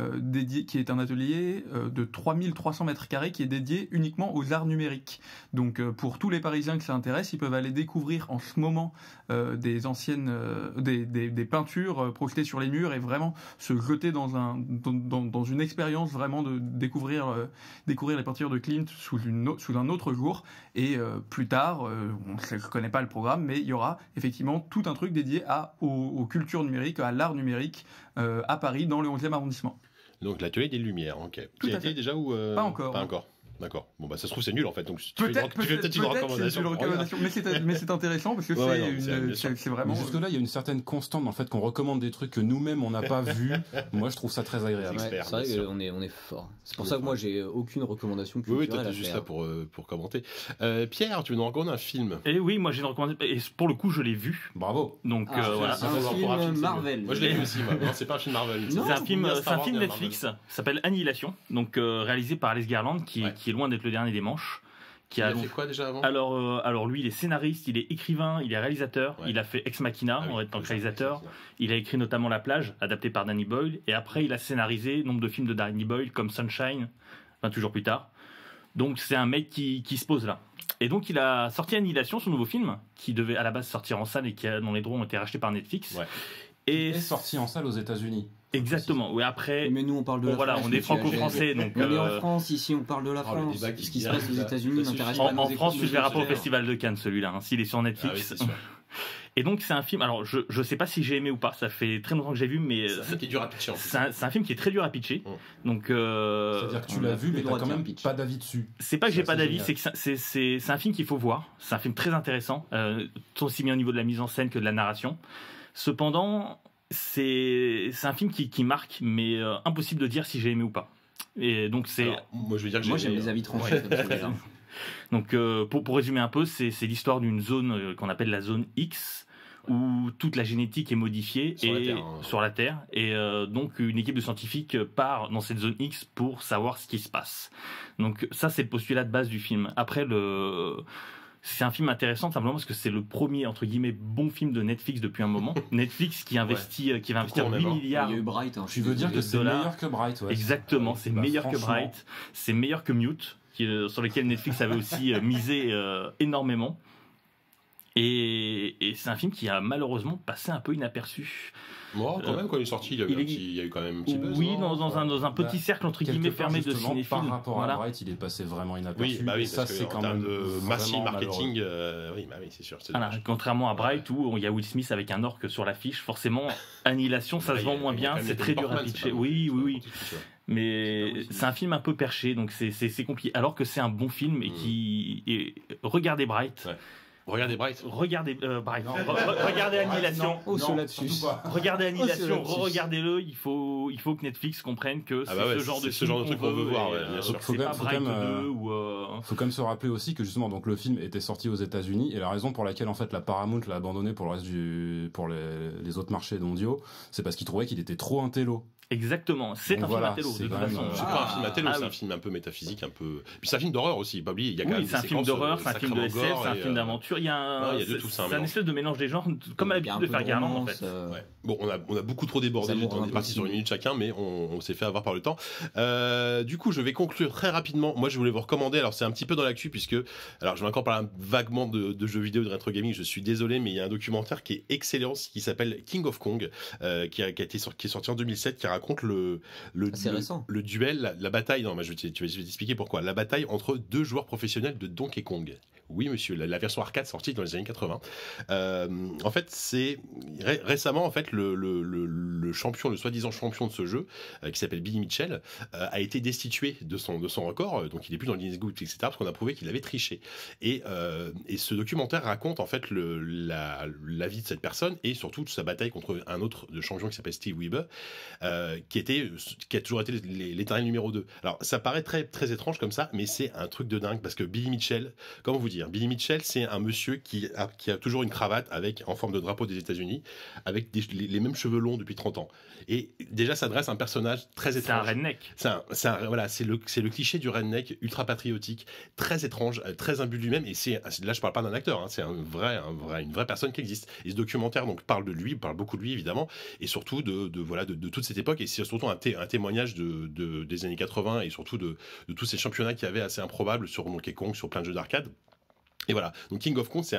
un atelier de 3300 mètres carrés qui est dédié uniquement aux arts numériques. Donc pour tous les Parisiens que ça intéresse, ils peuvent aller découvrir en ce moment des anciennes des peintures projetées sur les murs et vraiment se jeter dans une expérience vraiment de découvrir les peintures de Klimt sous un autre jour. Et plus tard, je ne connais pas le programme, mais il y aura effectivement tout un truc dédié aux cultures numériques, à l'art numérique à Paris, dans le 11e arrondissement. Donc l'atelier des Lumières, ok. Tout Tu y à fait. été déjà ou Pas encore. Pas encore. D'accord. Bon, bah ça se trouve, c'est nul en fait. Donc, Peut-être une recommandation. Mais c'est intéressant parce que c'est vraiment. Jusque-là, il y a une certaine constante dans le fait qu'on recommande des trucs que nous-mêmes on n'a pas vus. Moi, je trouve ça très agréable. Ouais, c'est vrai qu'on est fort. C'est pour ça que moi, j'ai aucune recommandation culturelle. Oui, toi, t'es juste là pour commenter. Pierre, tu veux nous recommander un film? Et oui, moi j'ai une recommandation. Et pour le coup, je l'ai vu. Bravo. Donc voilà. C'est un film Marvel. Moi, je l'ai vu aussi. Non, c'est pas un film Marvel. C'est un film Netflix. Ça s'appelle Annihilation. Donc réalisé par Alex Garland, qui est loin d'être le dernier des manches. Il a fait quoi déjà avant? Alors lui, il est scénariste, il est écrivain, il est réalisateur. Ouais. Il a fait Ex Machina en tant que réalisateur. Il a écrit notamment La Plage, adapté par Danny Boyle. Et après, il a scénarisé nombre de films de Danny Boyle comme Sunshine, 28 jours plus tard. Donc c'est un mec qui se pose là. Et donc il a sorti Annihilation, son nouveau film, qui devait à la base sortir en salle et dont les droits ont été rachetés par Netflix. Ouais. Et est sorti en salle aux États-Unis. Exactement. Oui, après. Mais nous, on parle de la France. On est franco-français, donc. On est en France ici, on parle de la France. Ce qui se passe aux États-Unis n'intéresse pas. En France, tu le verras pas au Festival de Cannes, celui-là. S'il est sur Netflix. Ah oui, et donc c'est un film. Alors je sais pas si j'ai aimé ou pas. Ça fait très longtemps que j'ai vu, mais c'est un film qui est dur à pitcher. C'est un film qui est très dur à pitcher. Donc. C'est-à-dire que tu l'as vu, mais t'as quand même pas d'avis dessus. C'est pas que j'ai pas d'avis, c'est que c'est un film qu'il faut voir. C'est un film très intéressant, aussi bien au niveau de la mise en scène que de la narration. Cependant, c'est un film qui marque, mais impossible de dire si j'ai aimé ou pas. Et donc c'est. Alors, moi je veux dire que j'aime les avis tranchés. Donc pour résumer un peu, c'est l'histoire d'une zone qu'on appelle la zone X, où toute la génétique est modifiée sur la Terre. Et donc une équipe de scientifiques part dans cette zone X pour savoir ce qui se passe. Donc ça, c'est le postulat de base du film. Après, c'est un film intéressant simplement parce que c'est le premier, entre guillemets, bon film de Netflix depuis un moment. Netflix qui va investir 8 milliards. Il y a eu Bright. Tu veux dire que c'est meilleur que Bright, ouais. Exactement, c'est meilleur que Bright. C'est meilleur que Mute, sur lequel Netflix avait aussi misé énormément. Et c'est un film qui a malheureusement passé un peu inaperçu. Moi, quand même, quand il est sorti, il y a eu quand même un petit buzz. Oui, dans un petit cercle entre guillemets fermé de cinéphiles. Par rapport à Bright, il est passé vraiment inaperçu. Oui, ça c'est quand même de massive marketing. Oui, c'est sûr. Voilà, contrairement à Bright où il y a Will Smith avec un orque sur l'affiche, forcément, Annihilation, ça se vend moins bien, c'est très dur à pitcher. Oui. Mais c'est un film un peu perché, donc c'est compliqué. Alors que c'est un bon film et regardez Bright. Regardez Bright. Regardez Bright. Regardez Annihilation. Regardez Annihilation. Regardez-le. Il faut que Netflix comprenne que c'est ce genre de truc qu'on veut voir. Bien sûr. Faut quand même se rappeler aussi que justement donc le film était sorti aux États-Unis et la raison pour laquelle en fait la Paramount l'a abandonné pour le reste pour les autres marchés mondiaux, c'est parce qu'ils trouvaient qu'il était trop intello. Exactement, c'est un film à télo de toute façon. C'est pas un film à télo, c'est un film un peu métaphysique, un peu. Puis c'est un film d'horreur aussi, pas oublier. Il y a quand même c'est un film d'horreur, c'est un film de SF, c'est un film d'aventure. Il y a un espèce de mélange des genres, comme à l'habitude de faire Garland en fait. Bon, on a beaucoup trop débordé, on est parti sur une minute chacun, mais on s'est fait avoir par le temps. Du coup, je vais conclure très rapidement. Moi, je voulais vous recommander. Alors, c'est un petit peu dans l'actu puisque, alors, je vais encore parler vaguement de jeux vidéo, de rétro gaming. Je suis désolé, mais il y a un documentaire qui est excellent, qui s'appelle King of Kong, qui est sorti en 2007, qui raconte le duel, la bataille. Non, je vais t'expliquer pourquoi. La bataille entre deux joueurs professionnels de Donkey Kong. Oui, monsieur, la version arcade sortie dans les années 80. En fait, c'est récemment, en fait, le champion, le soi-disant champion de ce jeu, qui s'appelle Billy Mitchell, a été destitué de son record. Donc, il est plus dans le Guinness Book, etc., parce qu'on a prouvé qu'il avait triché. Et ce documentaire raconte en fait la vie de cette personne et surtout de sa bataille contre un autre champion qui s'appelle Steve Weber, qui a toujours été l'éternel numéro 2. Alors, ça paraît très, très étrange comme ça, mais c'est un truc de dingue parce que Billy Mitchell, comment vous dire, Billy Mitchell, c'est un monsieur qui a toujours une cravate en forme de drapeau des États-Unis, avec les mêmes cheveux longs depuis 30 temps. Et déjà, ça dresse un personnage très étrange. C'est un redneck. Voilà, c'est le cliché du redneck ultra patriotique, très étrange, très imbu de lui-même. Et là, je parle pas d'un acteur, c'est une vraie personne qui existe. Et ce documentaire donc parle de lui, parle beaucoup de lui évidemment, et surtout de toute cette époque. Et c'est surtout un témoignage des années 80 et surtout de tous ces championnats qu'il y avait assez improbables sur Donkey Kong, sur plein de jeux d'arcade. Et voilà. Donc King of Kong, c'est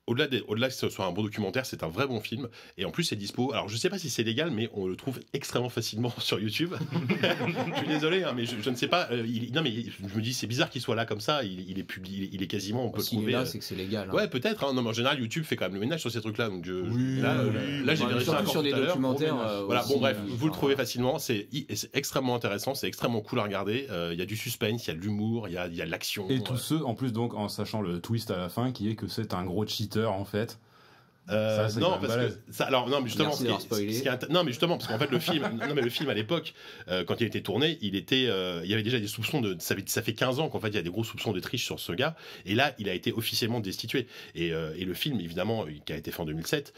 au-delà que ce soit un bon documentaire, c'est un vrai bon film. Et en plus, c'est dispo. Alors, je sais pas si c'est légal, mais on le trouve extrêmement facilement sur YouTube. Je suis désolé, mais je ne sais pas. Non, mais je me dis, c'est bizarre qu'il soit là comme ça. Il est publié, il est quasiment. On peut le trouver. Là, c'est que c'est légal. Ouais, peut-être. Non, mais en général, YouTube fait quand même le ménage sur ces trucs-là. Donc, là, j'ai vérifié surtout sur des documentaires. Voilà. Bon, bref, vous le trouvez facilement. C'est extrêmement intéressant. C'est extrêmement cool à regarder. Il y a du suspense, il y a de l'humour, il y a de l'action. Et tout ce, en plus, donc, en sachant le twist à la fin, qui est que c'est un gros cheat en fait. Non, parce que ça, alors non, mais justement, non, mais justement, parce qu'en fait le film à l'époque, quand il était tourné, il y avait déjà des soupçons ça fait 15 ans qu'en fait il y a des gros soupçons de triche sur ce gars, et là il a été officiellement destitué. Et le film, évidemment, qui a été fait en 2007,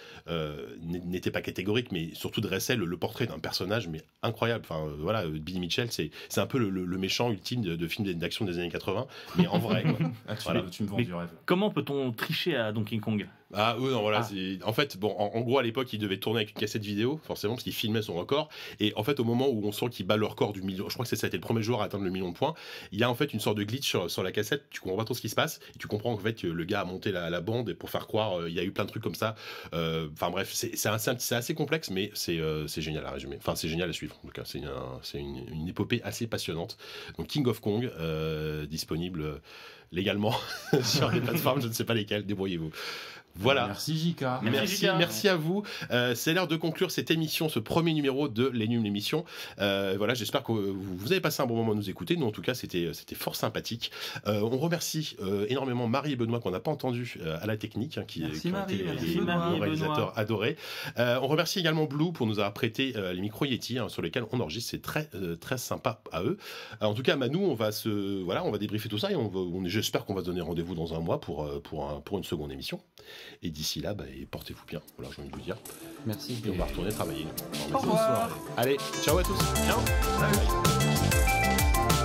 n'était pas catégorique, mais surtout dressait le portrait d'un personnage mais incroyable. Enfin voilà, Billy Mitchell, c'est un peu le méchant ultime de films d'action des années 80, mais en vrai. Quoi. Tu me vends du rêve. Comment peut-on tricher à Donkey Kong? Ah oui, non, voilà. En fait, bon, en gros, à l'époque, il devait tourner avec une cassette vidéo, forcément, parce qu'il filmait son record. Et en fait, au moment où on sent qu'il bat le record du million, je crois que ça a été le premier joueur à atteindre le million de points, il y a en fait une sorte de glitch sur la cassette. Tu comprends pas trop ce qui se passe. Et tu comprends en fait que le gars a monté la bande pour faire croire. Il y a eu plein de trucs comme ça. Enfin bref, c'est assez complexe, mais c'est génial à résumer. Enfin, c'est génial à suivre. En tout cas, c'est une épopée assez passionnante. Donc, King of Kong, disponible légalement sur des plateformes, je ne sais pas lesquelles. Débrouillez-vous. Voilà. Merci Jika. Merci à vous. C'est l'heure de conclure cette émission, ce premier numéro de l'Énum l'émission. Voilà, j'espère que vous avez passé un bon moment à nous écouter. Nous, en tout cas, c'était fort sympathique. On remercie énormément Marie et Benoît qu'on n'a pas entendu à la technique, qui ont été des réalisateurs adorés. On remercie également Blue pour nous avoir prêté les micros Yeti sur lesquels on enregistre. C'est très très sympa à eux. En tout cas, nous, on va débriefer tout ça et j'espère qu'on va se donner rendez-vous dans un mois pour une seconde émission. Et d'ici là, portez-vous bien. Voilà, j'ai envie de vous dire. Merci. Et on va retourner travailler. Au revoir. Allez, ciao à tous. Ciao. Salut.